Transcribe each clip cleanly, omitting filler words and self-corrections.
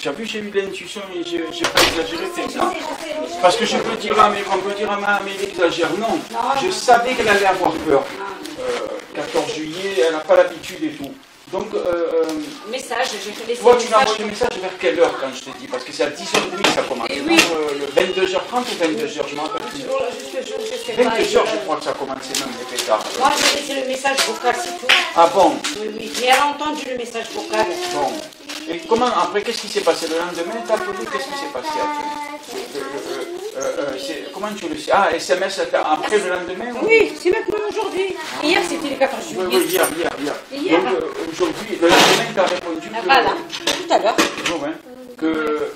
Tu as vu, j'ai eu l'intuition et j'ai pas exagéré, c'est ça. Parce que on peut dire à ma mais il exagère. Non, je savais qu'elle allait avoir peur. 14 juillet, elle n'a pas l'habitude et tout. Donc, message, je te laisse. Toi, tu m'as envoyé le message vers quelle heure quand je t'ai dit? Parce que c'est à 10h30 que ça commence. Oui. Le 22h30 ou 22h, je m'en rappelle plus. 22h, je crois que ça commençait même les pétards. Moi, j'ai laissé le message vocal, c'est tout. Ah bon? Oui, mais elle a entendu le message vocal. Bon. Et comment, après, qu'est-ce qui s'est passé le lendemain? T'as appelé, qu'est-ce qui s'est passé après? Comment tu le sais? Ah, SMS après le lendemain? Oui, c'est maintenant aujourd'hui. Hier, c'était le 14 juillet. Oui, hier. Donc, aujourd'hui, le lendemain, tu as répondu que... Voilà, tout à l'heure. Bon, hein, que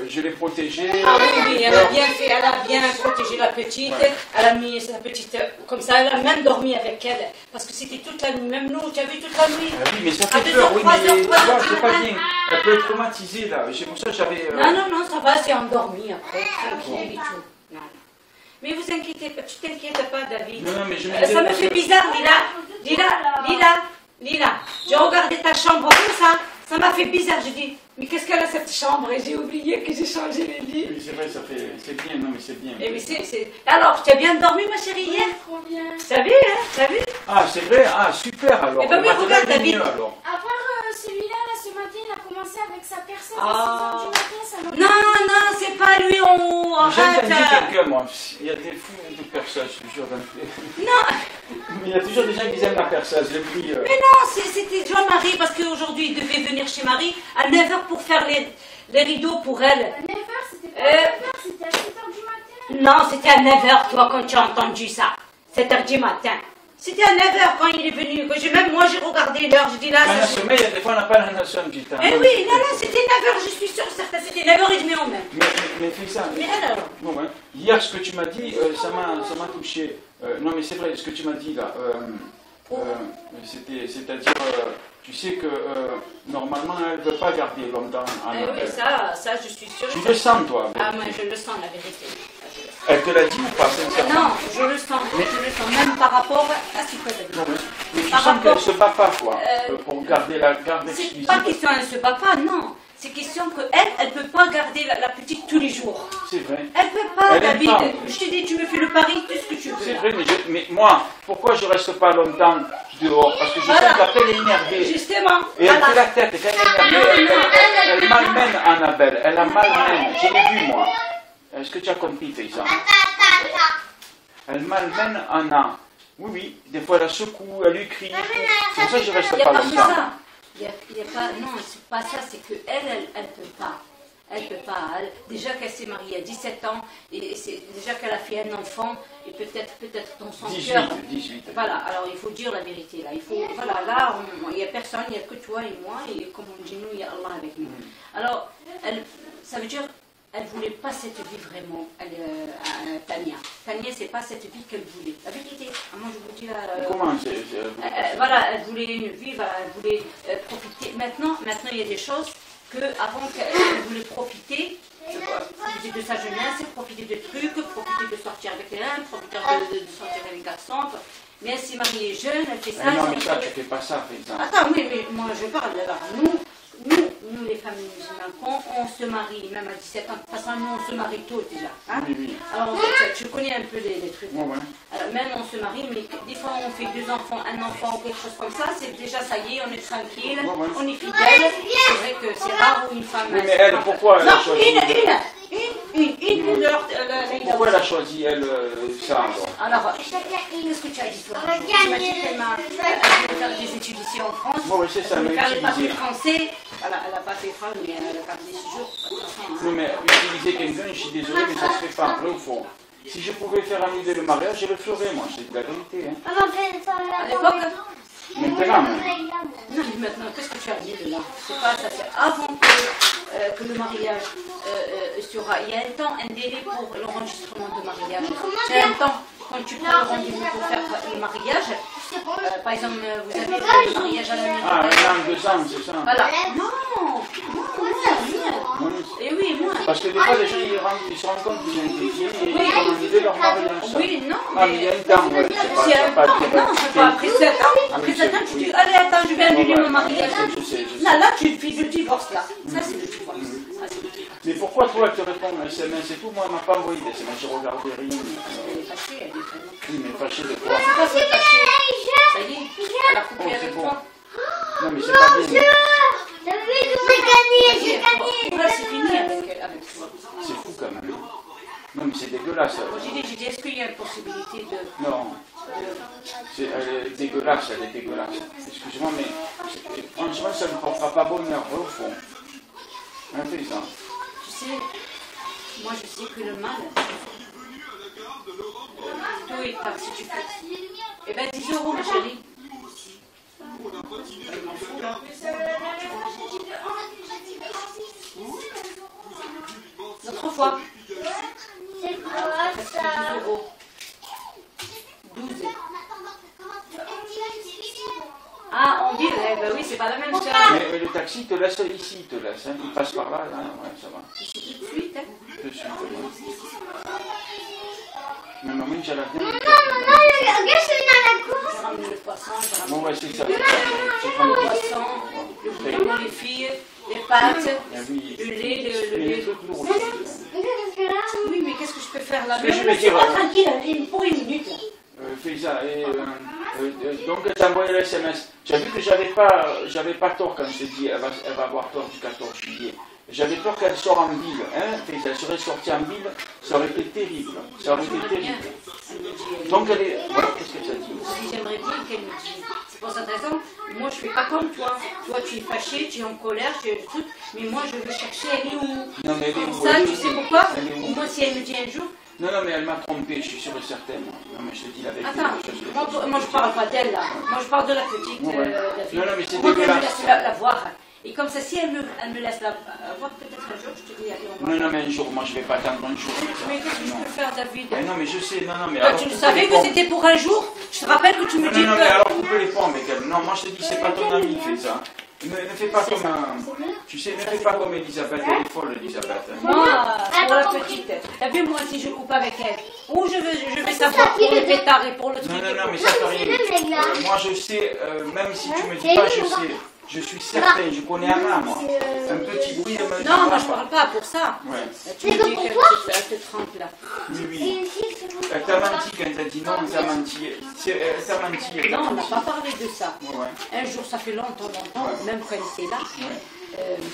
je l'ai protégée. Ah oui, elle a bien fait, elle a bien protégé la petite. Ouais. Elle a mis sa petite comme ça, elle a même dormi avec elle. Parce que c'était toute la nuit, même nous, tu as vu toute la nuit. Ah oui, mais ça fait peur, oui, mais tu vois, c'est pas bien. Elle peut être traumatisée, là. C'est pour ça que j'avais... Non, ça va, c'est endormi après, tranquille et tout. Non. Mais vous inquiétez pas, tu t'inquiètes pas, David. Non, mais ça me fait bizarre, Lila. J'ai regardé ta chambre comme ça. Ça m'a fait bizarre, j'ai dit, mais qu'est-ce qu'elle a cette chambre? Et j'ai oublié que j'ai changé les lits. Oui, c'est vrai, c'est bien, non, mais c'est bien. Et mais alors, tu as bien dormi, ma chérie, hier? Trop bien. T'as vu, hein? T'as vu? Ah, c'est vrai, ah, super, alors. Eh ben oui, regarde, David. À part celui-là, là, ce matin, il a commencé avec sa perceuse à 6h du matin, ça m'a... Non, c'est pas lui, on J'ai arrête. entendu quelqu'un, moi, il y a des fous de perçage, je te jure. Non. Mais il y a toujours des gens qui aiment la perçage, j'ai pris... Mais non, c'était Jean-Marie, parce qu'aujourd'hui, il devait venir chez Marie à 9h pour faire les rideaux pour elle. À 9h, c'était pas à 9h, c'était à 7h du matin. Non, c'était à 9h, toi, quand tu as entendu ça. 7h du matin. C'était à 9h quand il est venu. Moi, j'ai regardé l'heure, j'ai dit là... Quand on a sommeil, des fois, on n'a pas la notion du temps. Eh oui, non, c'était 9h, je suis sûre, certain, c'était 9h30 en même. Mais fais ça. Mais alors? Bon, hein. Hier, ce que tu m'as dit, ça m'a touché. Non, mais c'est vrai, ce que tu m'as dit là, c'est-à-dire, tu sais que normalement, elle ne veut pas garder longtemps en appel. Oui, ça, je suis sûre. Tu le sens, toi? Ah, moi, je le sens, la vérité. Elle te l'a dit ou pas, sincèrement? Non, je le sens, même par rapport à ce que tu as dit. Mais tu sens qu'elle se bat pas, quoi, pour garder la garde exclusive. C'est pas question qu'elle se bat pas, non. C'est question qu'elle ne peut pas garder la petite tous les jours. C'est vrai. Elle ne peut pas, David. Je t'ai dit, tu me fais le pari, tout ce que tu veux. C'est vrai, mais moi, pourquoi je reste pas longtemps dehors? Parce que je sens qu'après elle est énervée. Justement. Et elle fait la tête, et quand elle est énervée, elle malmène Annabelle. Elle la malmène. Je l'ai vu, moi. Est-ce que tu as compris, paysan? Elle malmène Anna. Oui, des fois elle la secoue, elle lui crie. C'est pour ça que je reste pas longtemps. Non, c'est pas ça, c'est qu'elle peut pas. Elle peut pas. Déjà qu'elle s'est mariée à 17 ans, et c'est déjà qu'elle a fait un enfant, et peut-être dans son cœur. 18. Voilà, alors il faut dire la vérité. Là, là, il n'y a personne, il n'y a que toi et moi, et comme on dit, nous, il y a Allah avec nous. Alors, ça veut dire, elle ne voulait pas cette vie vraiment, Tania. Tania, c'est pas cette vie qu'elle voulait. La vérité, moi je vous dis là. Comment voilà, elle voulait une vie, voilà, elle voulait profiter. Maintenant, il y a des choses qu'avant qu'elle voulait profiter de sa jeunesse, profiter de trucs, profiter de sortir avec l'un, profiter de sortir avec un garçon. Mais elle s'est mariée jeune, elle fait ça. Non, mais ça, tu ne fais pas ça, par exemple. Attends, mais moi je parle d'abord. Nous, les familles musulmanes, quand on se marie, même à 17 ans, de toute façon, nous, on se marie tôt déjà. Hein? Oui. Alors, tu connais un peu les trucs. Ouais. Alors, même on se marie, mais des fois, on fait 2 enfants, un enfant, ou quelque chose comme ça, c'est déjà, ça y est, on est tranquille, on est fidèle. C'est vrai que c'est rare où une femme... Oui, mais elle, pourquoi elle a choisi... Une Pourquoi elle a choisi, elle, ça, alors? Qu'est-ce que tu as dit, toi? Tu m'as dit qu'elle m'a fait des études ici en France. Oui, c'est ça, mais elle n'a pas fait français. Elle n'a pas fait français, mais elle a pas fait 6 jours. Oui, mais utiliser quelqu'un, je suis désolé, mais ça se fait pas, vrai ou faux? Si je pouvais faire annuler le mariage, je le ferais, moi, c'est la vérité. Hein. À l'époque? Maintenant, non, mais maintenant, qu'est-ce que tu as dit de là? C'est pas ça, c'est avant que le mariage sera. Il y a un temps, un délai pour l'enregistrement de mariage. C'est un temps, quand tu prends le rendez-vous pour faire le mariage, par exemple, vous avez fait le mariage à la maison. Ah, 1 an, 2 ans, c'est ça? Voilà. Non, et oui, moi. Parce que des fois, les gens, ils se rendent compte qu'ils ont été vieux et ils ont annuler leur mariage. Oui, non. Ah, mais il y a un temps, ouais. C'est un temps, non, c'est pas après 7 ans. Après 7 ans, tu dis, allez, attends, je vais annuler mon mariage. Là, tu fais le divorce, là. Ça, c'est le divorce. pourquoi toi elle te répond un SMS et tout? Moi elle m'a pas envoyé des SMS, j'ai regardé rien. Elle est fâchée, elle est vraiment. Oui, mais fâché de quoi? C'est pas si fâchée. Ça y est, elle a coupé Oh, c'est avec bon. toi. Non mais c'est pas bien. Là, c'est fini avec toi. C'est fou quand même. Non mais c'est dégueulasse. Moi, j'ai dit, est-ce qu'il y a une possibilité de... Non. Elle est dégueulasse, elle est dégueulasse. Excuse-moi, mais franchement, ça ne me fera pas bonheur, au fond. Un paysan. Tu sais, moi je sais que le mal, tout est tard si tu fais. Eh bien, 10 euros, ma chérie. Elle m'en fout, là. L'autre fois, C'est quoi ça? 10 euros. 12. Ah, on dit, eh ben oui, c'est pas la même chose. Mais le taxi te laisse ici, il te laisse. Hein. Il passe par là, hein. Ouais, ça va. Ici, tout de suite, hein. De suite, ouais. Mais maman, j'ai la viande. Regarde, c'est dans la course. J'ai ramené le poisson, j'ai ramené Bon, ouais, c'est ça. le poisson, le bouillon pour les filles, les pâtes, Oui. le lait, Mais le les lait. trucs lourds. Oui, mais qu'est-ce que je peux faire là? Mais je vais dire, pas tranquille, pour une minute. Fais ça. Et, donc, elle t'a envoyé le SMS. Tu as vu que j'avais pas tort quand je t'ai dit elle va avoir tort du 14 juillet. J'avais peur qu'elle sorte en ville. Hein, elle serait sortie en ville, ça aurait été terrible. Ça aurait été terrible. Donc, elle est. Voilà, qu'est-ce que ça dit? J'aimerais bien qu'elle me dise. C'est pour cette raison, moi je fais pas comme toi. Toi tu es fâché, tu es en colère, tu es le truc, mais moi je veux chercher elle est où. Non, mais elle est Comme où? ça, Elle est tu où? sais pourquoi? Elle est où? Moi si elle me dit un jour, Non, mais elle m'a trompé, je suis sûre et certaine. Non, mais je te dis la vérité. attends, moi je parle pas d'elle là. Moi je parle de la petite Ouais. David. Non, mais c'est Moi, elle me dégueulasse. laisse la voir. Et comme ça, si elle me laisse la voir, peut-être un jour, je te dis, allez, on va. Non, mais un jour, moi je vais pas attendre un jour. Mais qu'est-ce que je Non. peux faire, David? Mais non, mais je sais, non, mais Toi, alors. tu coupe savais les que ponts. c'était pour un jour? Je te rappelle que tu me dis Non, mais que... alors coupez les ponts avec elle. Non, moi je te dis, c'est pas ton ami qui fait ça. Ne fais pas comme un. Tu sais, ne fais pas comme Elisabeth, elle est folle, Elisabeth. Moi, pour la petite, t'as vu, moi, si je coupe avec elle, ou je vais savoir pour le pétard et pour le truc. Non, mais ça fait rien. Moi je sais, même si tu me dis pas, je sais. Je suis certain, je connais Anna, moi. Un petit bruit, elle me dit Non, moi, pas. je parle pas pour ça. Ouais. Tu me dis qu'elle te trempe là. Oui. Elle t'a menti quand elle t'a dit non, elle t'a menti. Elle t'a menti. Elle t'a Non, on n'a menti. pas parlé de ça. Ouais. Un jour, ça fait longtemps, Ouais. même quand elle était là.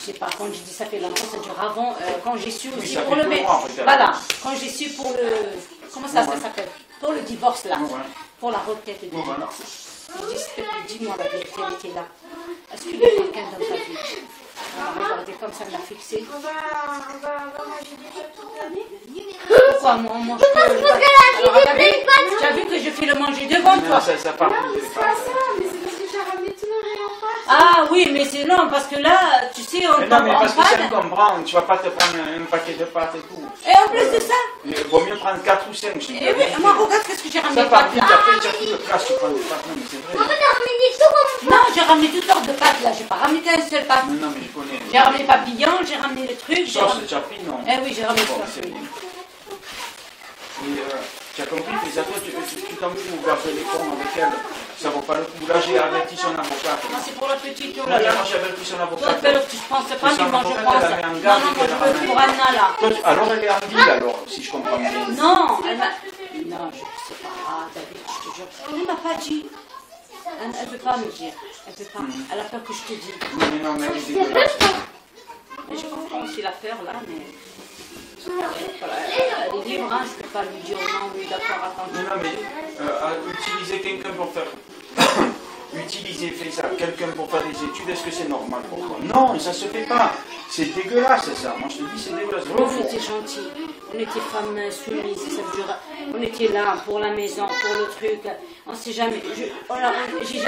Je sais pas, quand je dis ça fait longtemps, ça dure avant, quand j'ai su Oui, aussi ça pour fait le... 2 mois, peut-être. Voilà, quand j'ai su pour le... Comment ça s'appelle? Pour le divorce là, Ouais. pour la requête de Voilà. divorce. Je dis, s'il te plaît, dis-moi la vérité, elle était là. Est-ce qu'il y a quelqu'un dans ta vie? Elle m'a regardé comme ça, elle m'a fixé. On va manger des choses toute l'année. Pourquoi moi, on mange pas le pâté? Alors, tu as vu que je fais le manger devant Non, toi? ça part. C'est pas ça, mais c'est parce que j'ai ramené tout le rayon pâtes. Ah oui, mais c'est non, parce que là, tu sais, on Mais non, mais parce que ça me parle. comprend, tu vas pas te prendre un paquet de pâtes et tout. Et en plus de ça, Il vaut mieux prendre 4 ou 5. Je te dis eh la oui, vérité. moi, regarde qu'est-ce que j'ai ramené. Ça part de vite, pâtes, là. après tu as plus de place, tu prends des pâtes. Non, mais c'est vrai. T'as ramené tout. Non, j'ai ramené toutes sortes de pâtes là, j'ai pas ramené qu'un seul pâte. Non, mais je connais. J'ai ramené papillon, j'ai ramené le truc, j'ai Sauce ramené... de chapis, non. Eh oui, j'ai ramené Bon, ça. c'est bien. Et tu as compris, mais après tu t'en fous, vous gardez les cons avec elle. Ça vaut pas le coup. Là, j'ai averti son avocat. Non, c'est pour la petite, oh Non, là là. moi j'ai averti son Toi, avocat. tu penses pas, C'est dis moi son je avocat, pense. elle a mis en Non, garde non, et moi qu'elle a je veux ramené. pour Anna là. Alors elle est en ville, alors, si je comprends bien. Non, elle m'a... Non, je sais pas, ah, David, je te jure. Elle m'a pas dit. Elle veut pas me dire. Elle veut pas. Elle a peur que je te dise. Mais non, mais elle est dégueulasse. Mais je comprends aussi la peur là, mais... Elle est libre, hein, je peux pas lui dire non, oui, d'accord, attends. Non, mais utiliser quelqu'un pour faire. Utiliser, fais ça, quelqu'un pour faire des études, est-ce que c'est normal pour toi? Non, ça se fait pas. C'est dégueulasse ça. Moi je te dis, c'est dégueulasse. On était gentils, on était femmes soumises, ça veut dire, on était là pour la maison, pour le truc, on s'est jamais, j'ai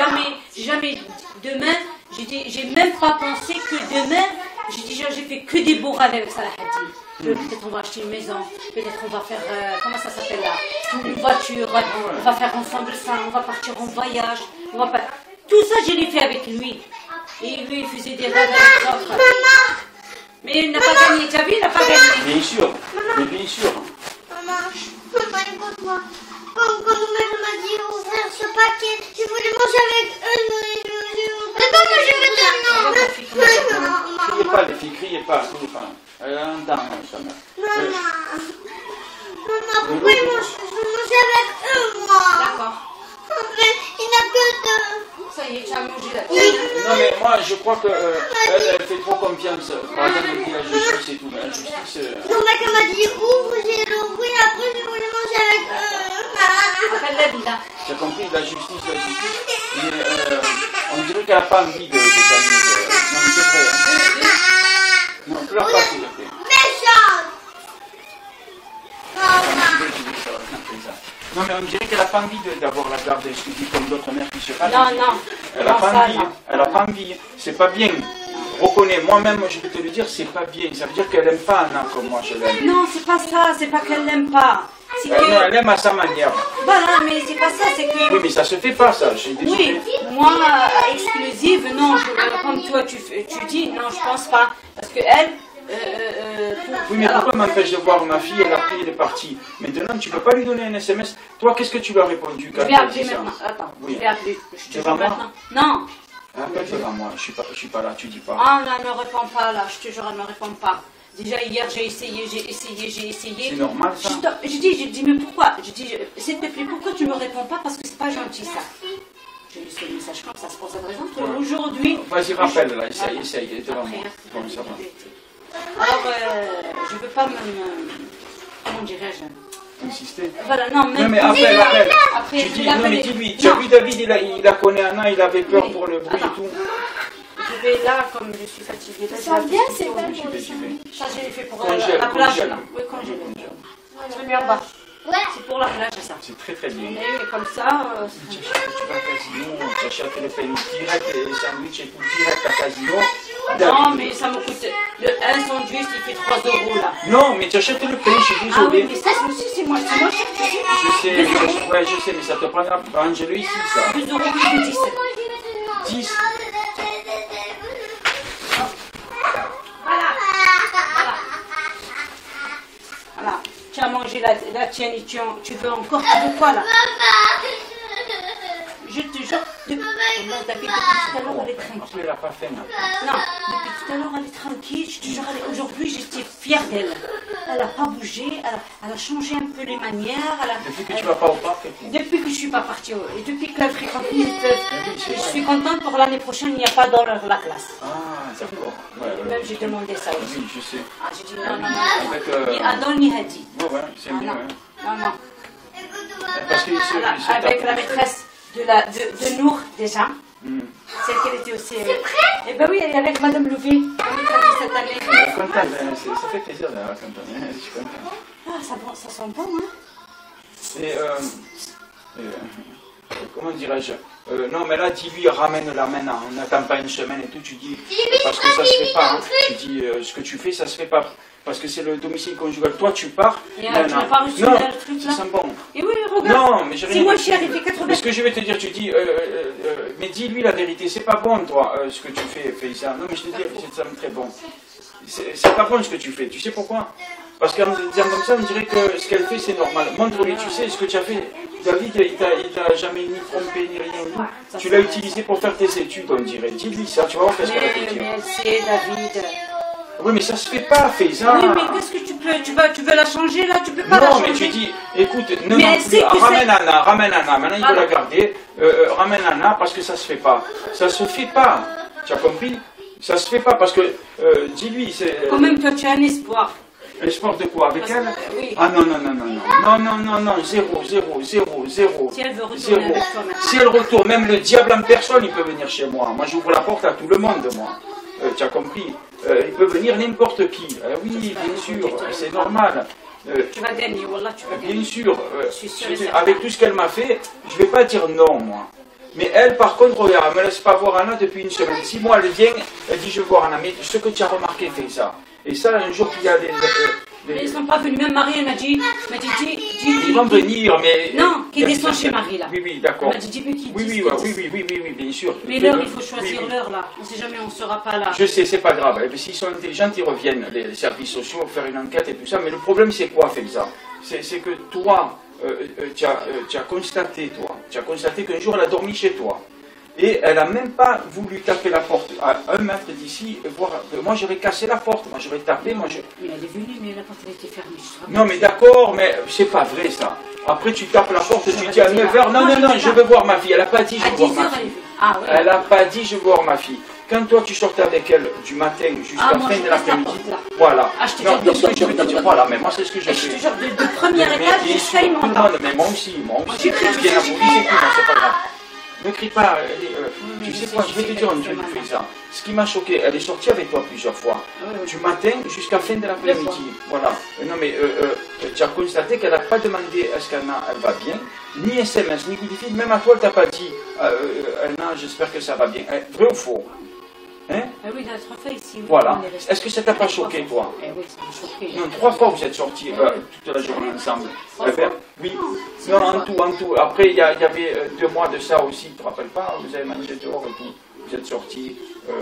jamais, demain, j'ai même pas pensé que demain, j'ai fait que des bourrades avec Salah Hadid. Peut-être on va acheter une maison, peut-être on va faire, comment ça s'appelle là, une voiture, on va faire ensemble ça, on va partir en voyage, on va pas... Tout ça je l'ai fait avec lui. Et lui il faisait des rêves avec d'autres. Mais il n'a pas gagné, tu as vu, il n'a pas gagné. Bien sûr, mais bien sûr. Maman, écoute-moi. Quand maman m'a dit ouvrir ce paquet, je voulais manger avec eux. Mais comment je vais te... Criez pas, les filles, criez pas. entends, ta mère. Maman, pourquoi ils mange avec eux, moi? D'accord. Mais il n'y a que deux. Ça y est, tu as mangé là. Non, mais moi, je crois que elle fait trop confiance. Par exemple, elle dit la justice et tout. La justice. Non, mais comme elle dit ouvre, j'ai l'ouvert, après je voulais manger avec eux. Appelle la vie là. Tu as compris, la justice, la justice. Mais on dirait qu'elle n'a pas envie de t'amener. Non, mais c'est vrai. Hein. Non, pleure pas, s'il te plaît. Méchante. Non, mais on dirait qu'elle n'a pas envie d'avoir la garde, je te dis, comme d'autres mères qui se battent. Non, non. Elle n'a Non, pas ça, envie. non. Elle n'a pas envie. C'est pas bien. Reconnais, moi-même, je vais te le dire, c'est pas bien. Ça veut dire qu'elle n'aime pas Anna comme moi je l'aime. Non, c'est pas ça, c'est pas qu'elle l'aime pas. C'est Non, que. elle aime à sa manière. Voilà, mais c'est pas ça, c'est que. Oui, mais ça se fait pas, ça. Je suis désolé. Oui, moi, exclusive, non, comme toi tu dis, non, je pense pas. Parce que elle. Oui, mais pourquoi m'empêche de voir ma fille? Elle a pris, elle est partie. Maintenant, tu peux pas lui donner un SMS. Toi, qu'est-ce que tu lui as répondu quand Je vais elle appeler dit ça? maintenant. Attends, Oui. je vais appeler. Je te Devant jure moi? maintenant. Non. Appelle devant moi. Je suis pas là, tu dis pas. Ah non, elle ne répond pas là, je te jure, elle ne répond pas. Déjà hier, j'ai essayé. C'est normal, ça? Je dis, mais pourquoi? Je dis, s'il te plaît, pourquoi tu ne me réponds pas? Parce que c'est pas gentil ça. Je lui fais le message comme ça, c'est pour cette raison que aujourd'hui. Vas-y, rappelle, là, essaye, elle est devant Après, moi. Bon, ça va. alors, je ne veux pas me. Comment dirais-je? Insister. Voilà, non, Non, mais appelle. Après, Tu je dis, vais non, mais l'appeler. dis-lui. Tu as vu David, il a connaît Anna, il avait peur Oui. pour le bruit Attends. et tout. Je vais là, comme je suis fatiguée. Là, Ça sent bien, c'est pas. pas J'y vais. Ça, je l'ai fait pour Congèle, la plage. congèle. Là. Oui, congèle. Je l'ai mis en bas. Ouais. C'est pour la plage, ça. C'est très très bien. Et comme ça. Tu vas au casino, tu achètes les pains direct, les sandwichs et tout direct à casino. Non, mais ça me coûte. Un sandwich, il fait 3 € là. Non, mais tu achètes le pain, je suis Ah oui, désolé. mais ça, aussi, c'est moi. C'est moi, je sais. Je sais, mais ça te prendra. Angelo ici, ça. 2 € plus de 10. 10. Voilà. Tu as mangé la tienne et tu veux encore. Tu veux quoi là? Je te jure, depuis tout à l'heure, elle est tranquille. Elle n'a pas faim. Non, depuis tout à l'heure, elle est tranquille. Je te jure, aujourd'hui, j'étais fière d'elle. Elle n'a pas bougé, elle a changé un peu les manières. Depuis que tu ne vas pas au parc et tout. Depuis que je ne suis pas partie, et depuis qu'elle fréquente les je suis contente pour l'année prochaine, il n'y a pas dans la classe. Ah, d'accord. Ouais, Même j'ai demandé ça aussi. Oui, je sais. Ah, j'ai dit non. Avec, Ni Adol ni Hadi. ouais, c'est mieux. Non, non. Parce que Voilà, avec la maîtresse de Nour, déjà. Celle qu'elle était aussi. Eh ben oui, elle est avec Madame Louvet. Elle est cette année. Je suis contente, ça fait plaisir d'avoir contente. Je suis contente. Ah, ça sent bon, hein? Et, comment dirais-je non, mais là, dis-lui, ramène-la maintenant. On n'attend pas une semaine et tout. Tu dis, parce que ça se fait pas. Hein. Tu dis, ce que tu fais, ça se fait pas. Parce que c'est le domicile conjugal. Toi, tu pars. Et tu n'as pas reçu non, le truc là? ça sent bon. Et oui, regarde. Non, mais j'ai rien. Si moi, je suis arrivée 80. Mais ce que je vais te dire, tu dis, mais dis-lui la vérité. C'est pas bon, toi, ce que tu fais, Félissa. Non, mais je te dis, ça me très bon. C'est pas bon ce que tu fais. Tu sais pourquoi? Parce qu'en disant comme ça, on dirait que ce qu'elle fait, c'est normal. Montre-lui, tu sais, ce que tu as fait. David, il t'a jamais ni trompé, ni rien. Tu l'as utilisé pour faire tes études, on dirait. Dis-lui ça, tu vas voir qu'est-ce qu'elle va te dire. Mais c'est David. Oui, mais ça se fait pas, Félissa. Oui, mais qu'est-ce que tu peux? Tu veux la changer là? Tu peux pas la Non, changer. mais tu dis, écoute, Mais elle sait que ramène Anna. Maintenant, il Voilà. veut la garder. Ramène Anna parce que ça se fait pas. Ça se fait pas. Tu as compris? Ça se fait pas parce que, dis-lui, c'est. Quand même, toi, tu as un espoir. Espoir de quoi? Avec elle? Oui. Ah non, zéro. Si elle veut retourner avec toi maintenant. Si elle retourne, même le diable en personne, il peut venir chez moi. Moi, j'ouvre la porte à tout le monde, moi. Tu as compris? Il peut venir n'importe qui. Oui, bien sûr, c'est normal. Tu vas gagner, Wallah, tu vas gagner. Bien sûr, Je suis sûre et certaine. avec tout ce qu'elle m'a fait, je ne vais pas dire non, moi. Mais elle, par contre, regarde, elle ne me laisse pas voir Anna depuis une semaine. Si moi, elle vient, elle dit je veux voir Anna. Mais ce que tu as remarqué, fait ça. Et ça, un jour qu'il y a des Mais ils ne sont pas venus. Même Marie, elle m'a dit, ils vont venir, mais. Non, qu'ils descendent chez Marie, là. Oui, d'accord. Elle m'a dit, qui Oui, bien sûr. Mais l'heure, il faut choisir l'heure, là. On ne sait jamais, on ne sera pas là. Je sais, c'est pas grave. S'ils sont intelligents, ils reviennent, les services sociaux, faire une enquête et tout ça. Mais le problème, c'est quoi, Félissa? C'est que toi, tu as constaté, qu'un jour, elle a dormi chez toi. Et elle n'a même pas voulu taper la porte à 1 mètre d'ici. Moi, j'aurais cassé la porte, moi, j'aurais tapé. Mais elle est venue, mais la porte était fermée. Non, mais d'accord, mais c'est pas vrai, ça. Après, tu tapes la porte, tu dis à 9h, non, je veux voir ma fille. Elle n'a pas dit, je veux voir ma fille. Elle n'a pas dit, je veux voir ma fille. Quand toi, tu sortais avec elle du matin jusqu'à la fin de l'après-midi, voilà. Non, ce que je veux te dire, voilà, mais moi, c'est ce que j'ai fait. Je te jure, de premier étage jusqu'à une montagne. Mais moi aussi, tu viens à la police et tout, c'est pas grave. Ne crie pas, tu sais quoi, je vais te dire un truc, Félisa. Ce qui m'a choqué, elle est sortie avec toi plusieurs fois, du matin jusqu'à la fin de l'après-midi. Voilà. Non mais tu as constaté qu'elle n'a pas demandé est-ce qu'Anna elle va bien, ni SMS, ni coup de fil, même à toi elle t'a pas dit Anna, j'espère que ça va bien. Vrai ou faux? Hein? Ah oui, la 3 fois ici. Voilà. Est-ce que ça t'a pas choqué, toi? Oui, ça m'a choqué. Non, 3 fois vous êtes sortis toute la journée ensemble. Oui. Non, en tout. Après, il y avait 2 mois de ça aussi, tu te rappelles pas? Vous avez mangé dehors et tout. Vous êtes sortis,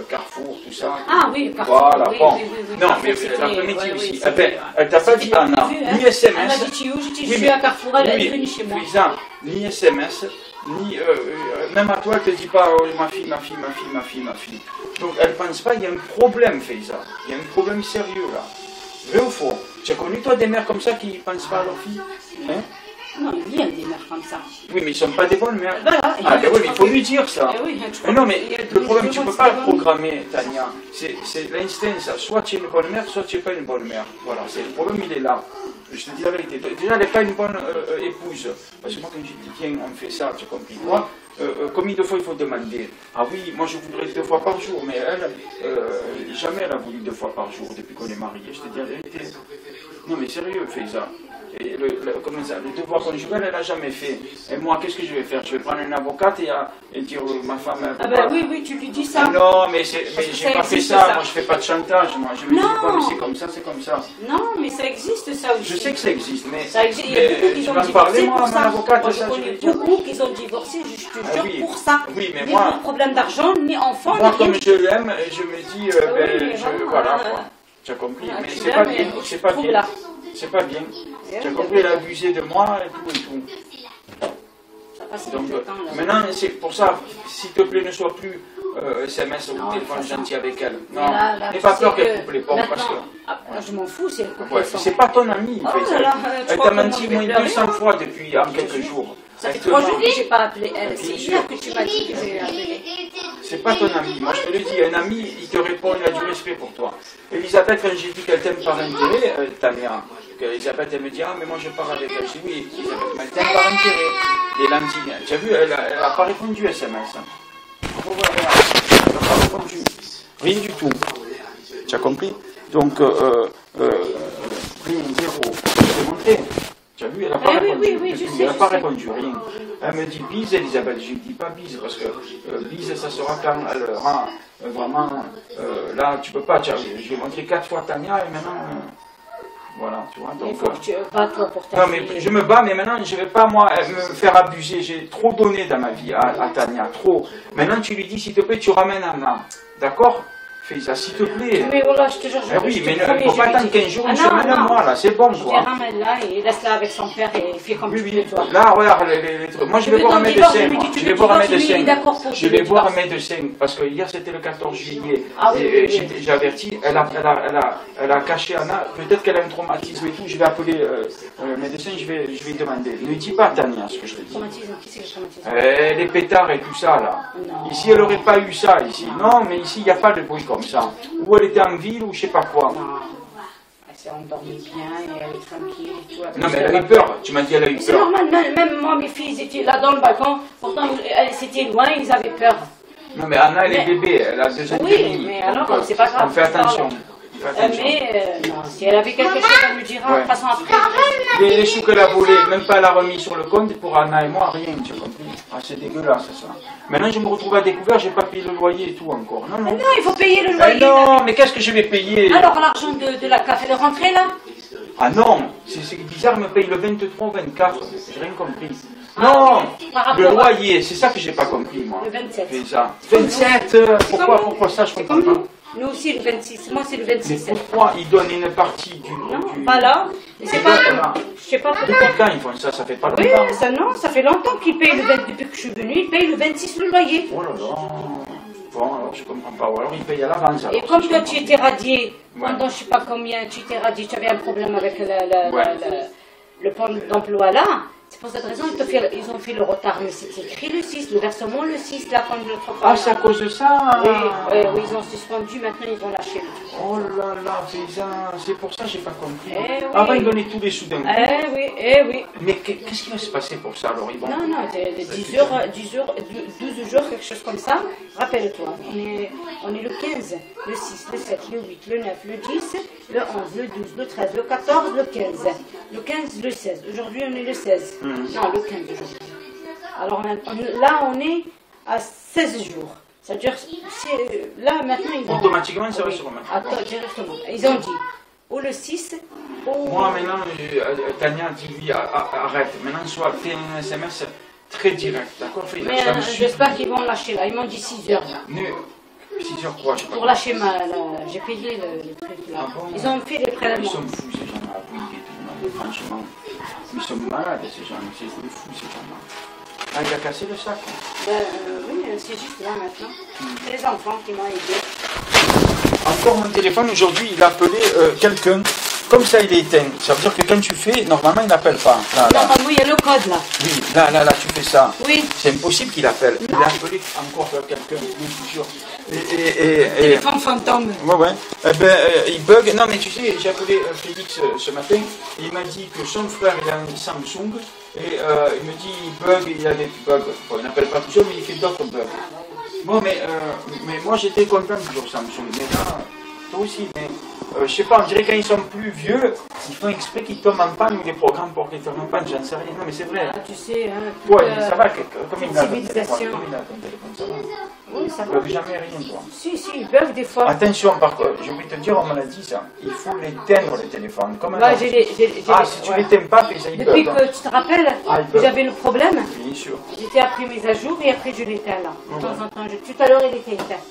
Carrefour, tout ça. Ah oui, Carrefour. Voilà, oui, bon. Oui, non, mais l'après-midi aussi. Elle t'a pas dit, Anna, ni SMS. Elle m'a dit, je suis à Carrefour, elle est venue chez moi. Ni SMS, ni. Même à toi, elle te dit pas, oh, ma fille. Donc elle pense pas, il y a un problème, Félisa. Il y a un problème sérieux là. Vrai ou faux? Tu as connu toi des mères comme ça qui ne pensent pas à leur fille? Hein? Non, il y a des mères comme ça. Oui, mais ils ne sont pas des bonnes mères. Voilà. Ah, ben oui, mais il faut lui dire ça. Oui, mais non, mais le problème, tu ne peux pas le programmer, Tania. C'est l'instinct, ça. Soit tu es une bonne mère, soit tu n'es pas une bonne mère. Voilà, le problème, il est là. Je te dis la vérité. Déjà, elle n'est pas une bonne épouse. Parce que moi, quand je dis, tiens, on fait ça, tu as compris quoi? Combien de fois il faut demander? Ah oui, moi je voudrais 2 fois par jour, mais elle, jamais elle a voulu 2 fois par jour depuis qu'on est mariés. Je te dis la vérité. Non, mais sérieux, fais ça. Et comment ça, le devoir conjugal, elle n'a jamais fait. Et moi, qu'est-ce que je vais faire? Je vais prendre un avocat et dire ma femme. Ah ben oui, tu lui dis ça. Non, mais j'ai pas fait ça. Moi, je fais pas de chantage. Moi, je me dis, bon, c'est comme ça. Non, mais ça existe, ça aussi. Je sais que ça existe, mais. Ça existe. Il y a beaucoup qui ont divorcé pour ça. Moi, je connais beaucoup qui ont divorcé, je te jure, pour ça. Oui, mais ni moi. pour problème d'argent, ni enfant, moi, ni comme rien. je l'aime, je me dis, voilà, quoi. Tu as compris, mais c'est pas bien, c'est pas bien. C'est pas bien. Tu as compris, elle a abusé de moi et tout. Donc, maintenant, c'est pour ça, s'il te plaît, ne sois plus SMS ou téléphone gentil avec elle. Non, n'aie pas peur qu'elle coupe les ponts parce que. Je m'en fous si elle coupe les ponts. C'est pas ton amie, elle t'a menti moins de 200 fois depuis quelques jours. Ça fait 3 jours que je n'ai pas appelé elle. C'est hier que tu m'as dit que j'ai appelé. C'est pas ton ami. Moi, je te le dis, un ami, il te répond, il a du respect pour toi. Elisabeth, quand j'ai dit qu'elle t'aime par intérêt, Tania, Elisabeth, elle me dit, ah, mais moi, je pars avec elle. Je dis, oui, Elisabeth, mais elle t'aime par intérêt. Les lentilles. Tu as vu, elle n'a pas répondu à SMS. Elle n'a pas répondu. Rien du tout. Tu as compris? Donc, rien, zéro. Je t'ai montré. Tu as vu, elle n'a pas répondu. Oui, je sais. Elle n'a pas répondu, rien. Elle me dit bise, Elisabeth. Je ne dis pas bise, parce que bise, ça sera quand elle rend vraiment. Là, tu peux pas. Je vais montrer 4 fois Tania et maintenant. Voilà, tu vois. Donc, il faut que tu bats toi pour ta non, mais je me bats, mais maintenant, je ne vais pas, moi, me faire abuser. J'ai trop donné dans ma vie à Tania, trop. Maintenant, tu lui dis, s'il te plaît, tu ramènes Anna. D'accord? Fais ça, s'il te plaît. Mais voilà, je te jure, oui, mais il ne faut pas attendre 15 jours, une semaine, un mois, là, c'est bon, quoi. Je ramène-la et laisse-la avec son père et fais comme tu veux, toi. Là, regarde, les trucs. Moi, je vais voir un médecin, moi. Je vais voir un médecin. Je vais voir un médecin, parce que hier, c'était le 14 juillet. J'ai averti, elle a caché Anna, peut-être qu'elle a un traumatisme et tout, je vais appeler le médecin, je vais lui demander. Ne dis pas, Tania, ce que je te dis. Traumatisme, qui c'est le traumatisme? Les pétards et tout ça, là. Ici, elle n'aurait pas eu ça, ici. Non, mais ici, il n'y a pas de bruit comme ça. Ou elle était en ville, ou je sais pas quoi. Non, elle s'est endormie bien, et elle est tranquille et tout. Non, mais elle a eu peur, tu m'as dit elle a eu peur. C'est normal, même moi, mes filles étaient là dans le balcon, pourtant, c'était loin, ils avaient peur. Non, mais Anna, elle est bébé, elle a 2 ans et demi. Oui, mais alors, c'est pas grave. On fait attention. Mais non, si elle avait quelque chose, elle me dira, de toute façon après. Les sous qu'elle a volés, même pas elle a remis sur le compte, pour Anna et moi, rien, tu as compris. Ah, c'est dégueulasse ça. Maintenant, je me retrouve à découvert, j'ai pas payé le loyer et tout encore. Non, non. Non, il faut payer le loyer. Non, mais qu'est-ce que je vais payer? Alors, l'argent de la café de rentrée, là? Ah non, c'est bizarre, elle me paye le 23 ou 24, j'ai rien compris. Non, le loyer, c'est ça que j'ai pas compris, moi. Le 27. C'est ça. 27, pourquoi ça, je comprends pas. Nous aussi, le 26. Moi, c'est le 26. Mais pourquoi ils donnent une partie du... Non, voilà. Et c'est pas, je sais pas pourquoi. Depuis quand ils font ça? Ça fait pas Oui, longtemps. ça fait longtemps qu'ils payent depuis que je suis venue, ils payent le 26 le loyer. Oh là là. Bon, alors je comprends pas. Ou alors ils payent à l'avance. Et comme toi tu étais radié, pendant je sais pas combien, tu étais radié, tu avais un problème avec le plan d'emploi là, c'est pour cette raison ils ont fait le retard. Mais c'est écrit le 6, le versement le 6, là, comme l'autre fois. Ah, c'est à cause de ça? Oui, ils ont suspendu, maintenant ils ont lâché le truc. Oh là là, c'est pour ça que j'ai pas compris. Oui. Avant, ils donnaient tous les sous d'un coup. Oui. Mais qu'est-ce qui va se passer pour ça alors? Non, 12 jours, quelque chose comme ça. Rappelle-toi, on est le 15, le 6, le 7, le 8, le 9, le 10, le 11, le 12, le 13, le 14, le 15. Le 15, le 16. Aujourd'hui, on est le 16. Non, le 15 aujourd'hui. Alors là, on est à 16 jours. C'est-à-dire, là, maintenant, ils ont... Automatiquement, ça va se remettre. Attends, directement. Ils ont dit, ou le 6, ou... Moi, maintenant, Tania dit, oui, arrête. Maintenant, soit fais un SMS très direct, d'accord? Mais j'espère qu'ils vont lâcher là. Ils m'ont dit 6 heures. 6 heures quoi? Pour lâcher j'ai payé le truc là. Ah bon? Ils ont fait les prélèvements. Ils sont fous, ces gens-là. Franchement, ils sont malades, ces gens. C'est des fous, ces gens-là. Ah, il a cassé le sac. Oui, c'est juste là maintenant. C'est les enfants qui m'ont aidé. Encore mon téléphone, aujourd'hui, il a appelé quelqu'un. Comme ça, il est éteint. Ça veut dire que quand tu fais, normalement, il n'appelle pas. Là. Normalement, il y a le code là. Oui, là, tu fais ça. Oui. C'est impossible qu'il appelle. Il a appelé encore quelqu'un, je suis sûr. Téléphone fantôme. Ouais. Il bug. Non, mais tu sais, j'ai appelé Félix ce matin. Il m'a dit que son frère, il a un Samsung. Et il me dit, il bug, il a des bugs. Bon, il n'appelle pas tout seul, mais il fait d'autres bugs. Bon, mais moi, j'étais content toujours Samsung. Mais là, toi aussi, mais... je sais pas, on dirait quand ils sont plus vieux, ils font exprès qu'ils tombent en panne ou des programmes pour qu'ils tombent en panne, j'en sais rien. Non, mais c'est vrai. Tu sais, hein. Ça va, comme il a ton téléphone, ça va. Oui, ça Ils va. ne peuvent jamais rien, toi. Si, ils peuvent des fois. Attention, par contre, je vais te dire, on me l'a dit ça. Il faut l'éteindre, le téléphone. Comme si tu l'éteins pas, ça il depuis bug. que tu te rappelles, j'avais le problème. Bien sûr. J'étais après mise à jour et après je l'éteins là. De temps en temps, tout à l'heure il était éteint.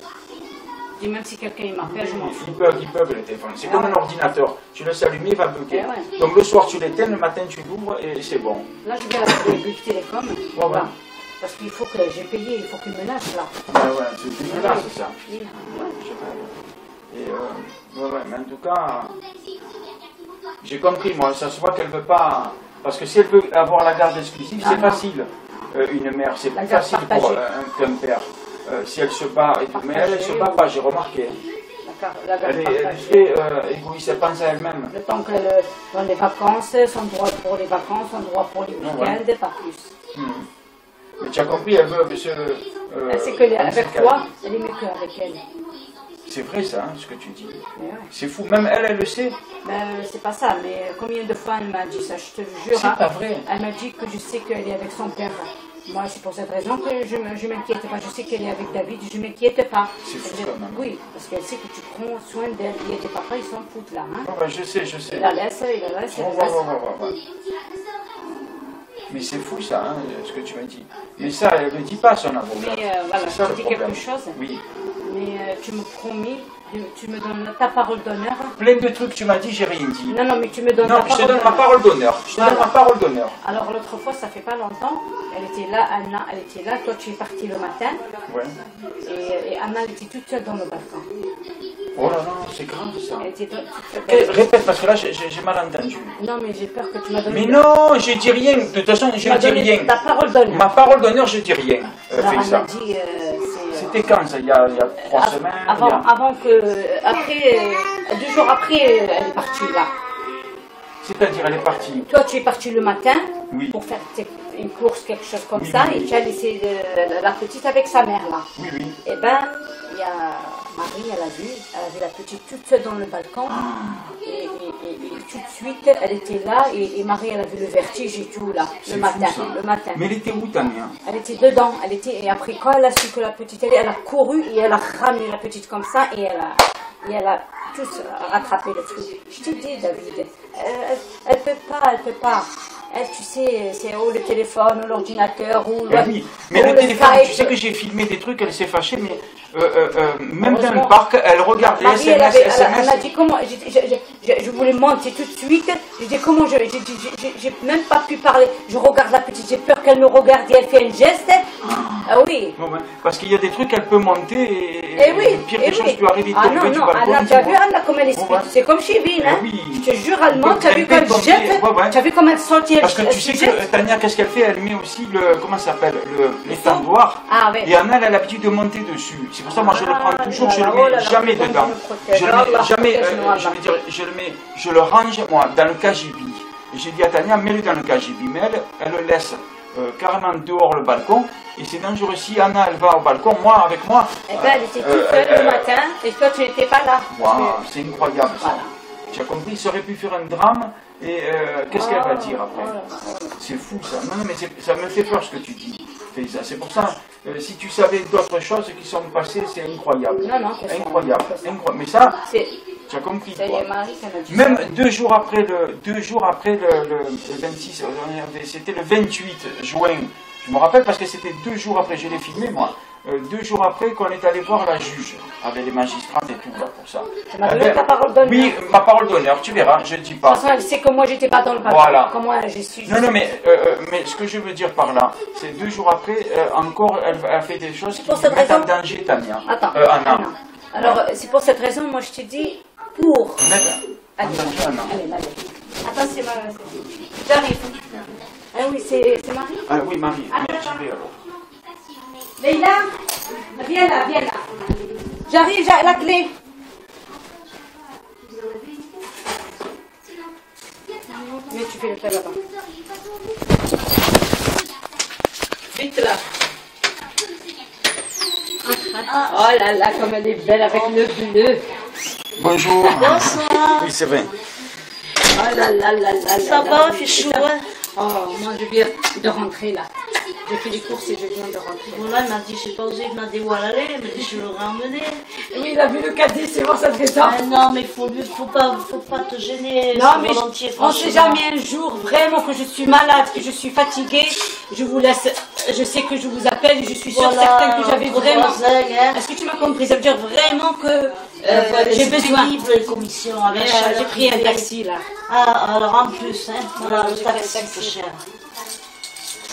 Je dis même si quelqu'un m'appelle, je m'en fous. Il bug le téléphone. C'est comme un ordinateur. Tu laisses allumer, il va bugger. Donc le soir tu l'éteins, le matin tu l'ouvres et c'est bon. Là je vais appeler Bouygues Télécom. Voilà. Parce qu'il faut que j'ai payé, il faut qu'il me lâche là. Ouais, c'est dégueulasse ça. Mais en tout cas, j'ai compris moi, ça se voit qu'elle veut pas. Parce que si elle veut avoir la garde exclusive, c'est facile. Une mère, c'est plus facile pour qu'un père. Si elle se bat et tout. Mais elle se bat pas, j'ai remarqué. Elle est très égoïste, elle pense à elle-même. Le temps qu'elle dans les vacances, son droit pour les vacances, son droit pour les week-ends, pas plus. Mais tu as compris, elle veut se... elle sait qu'avec toi, elle est mieux qu'avec elle. C'est vrai ça, hein, ce que tu dis. C'est fou, même elle le sait. C'est pas ça, mais combien de fois elle m'a dit ça, je te le jure. C'est pas vrai. Elle m'a dit que je sais qu'elle est avec son père. Moi, c'est pour cette raison que je m'inquiète pas. Je sais qu'elle est avec David, je m'inquiète pas. C'est fou quand même. Oui, parce qu'elle sait que tu prends soin d'elle. Et tes papas, ils s'en foutent là. Hein. Je sais. Il la laisse. Mais c'est fou ça, hein, ce que tu m'as dit. Mais ça, elle ne dit pas à son avocat. Mais voilà, je te dis quelque chose. Oui. Mais tu me promis, tu me donnes ta parole d'honneur. Plein de trucs, tu m'as dit, j'ai rien dit. Non, mais tu me donnes ta parole d'honneur. Non, je te donne ma parole d'honneur. Je te donne ma parole d'honneur. Alors l'autre fois, ça fait pas longtemps, elle était là, Anna, elle était là, toi tu es parti le matin. Ouais. Et Anna, elle était toute seule dans le balcon. Oh là là, c'est grave ça. Elle était toute seule. Répète, parce que là, j'ai mal entendu. Non, mais j'ai peur que tu m'as donné... Mais non, je dis rien. De toute façon, je dis rien. Ta parole d'honneur. Ma parole d'honneur, je dis rien. Alors, ça. Dit, c'était quand ça? Il y a 3 semaines? Avant que... Après, 2 jours après, elle est partie là. C'est-à-dire, elle est partie? Toi, tu es parti le matin pour faire une course, quelque chose comme ça, et tu as laissé la petite avec sa mère là. Oui. Et ben, il y a Marie, elle a vu la petite toute seule dans le balcon, et tout de suite, elle était là, et Marie, elle a vu le vertige et tout là, le matin. Mais elle était où, Tania? Elle était dedans, et après quand elle a su que la petite, elle a couru, et elle a ramené la petite comme ça, et elle a tous rattrapé le truc. Je t'ai dit, David, elle peut pas. Elle, tu sais, c'est ou le téléphone, ou l'ordinateur, ou le... Oui, mais le téléphone, tu sais que j'ai filmé des trucs, elle s'est fâchée, mais même dans le parc, elle regardait SMS. Elle m'a dit comment, je voulais monter tout de suite. J'ai dit comment j'ai même pas pu parler. Je regarde la petite, j'ai peur qu'elle me regarde et elle fait un geste. Ah oui. Bon, ben, parce qu'il y a des trucs, elle peut monter Et oui. pire des choses peut arriver de Ah tomber non, du non, balcon. Anna, tu as vu Anna comme elle explique. Ouais. C'est comme chez Bill, hein. Oui. Je te jure, elle monte, tu as vu Elle comme peut elle jette. tomber, ouais. Tu as vu comment elle saute et elle Parce que tu sais jette. que Tania, qu'est-ce qu'elle fait? Elle met aussi le, comment ça s'appelle, l'étendoir. Ah oui. Et Anna, elle a l'habitude de monter dessus. C'est pour ça, moi, je le prends toujours, je le oh là mets là, jamais bon dedans. Dieu me protège. Je le mets Allah, jamais, protège-nous, je veux dire, je le range, moi, dans le cagibi. Et j'ai dit à Tania, mets-le dans le cagibi. Mais elle le laisse carrément dehors le balcon. Et c'est dangereux. Si Anna, elle va au balcon, moi, avec moi. Eh ben, elle était toute seule le matin et toi, tu n'étais pas là. Waouh, c'est incroyable ça. Voilà. Tu as compris, il aurait pu faire un drame. Et qu'est-ce qu'elle va dire après? C'est fou ça. Non, mais ça me fait peur ce que tu dis, Faiza. C'est pour ça, si tu savais d'autres choses qui sont passées, c'est incroyable. Non, non, Incroyable. Incroyable. Mais ça, C'est tu as compris. ça y Quoi. est, Marie, ça m'a dit. Même 2 jours après le 26, c'était le 28 juin. Je me rappelle parce que c'était 2 jours après, je l'ai filmé moi. 2 jours après qu'on est allé voir la juge avec les magistrats et tout là pour ça. Tu m'as donné ta parole d'honneur. Oui, ma parole d'honneur, tu verras, je ne dis De pas. toute façon, elle sait que moi, j'étais pas dans le balcon. Voilà. Comment je suis. Non, mais ce que je veux dire par là, c'est 2 jours après, encore, elle a fait des choses qui pour cette mettent en raison danger Tania. Attends, Anna. Anna. Alors, c'est pour cette raison, moi, je te dis, pour. En Allez, danger Anna. allez, allez. Attends, c'est Marie. J'arrive. Ah oui, c'est Marie. Ah oui, Marie, mais j'y vais alors. Leïla, viens là, viens là. J'arrive, j'ai la clé. Mais tu fais le faire là-bas. Vite là. Oh là là, comme elle est belle avec le bleu. Bonjour. Bonsoir. Oui, c'est vrai. Oh là là là là. Ça va, il fait chaud, hein? Oh, moi je viens de rentrer là. J'ai fait les courses et je viens de rentrer. Voilà, il m'a dit, je n'ai pas osé, il m'a dit où elle allait, il m'a dit, je l'aurais emmené. Oui, il a vu le caddie, c'est bon, ça fait ça. Ah non, mais faut pas te gêner. Non, c'est mais volontiers, on ne sait franchement. jamais un jour vraiment que je suis malade, que je suis fatiguée. Je vous laisse, je sais que je vous appelle et je suis sûre certaine que j'avais vraiment. Est-ce que tu m'as compris? Ça veut dire vraiment que j'ai besoin. Les commissions, avec J'ai pris un taxi là. Ah, alors en plus, hein, voilà, le j'ai pris un taxi, taxi. c'est cher.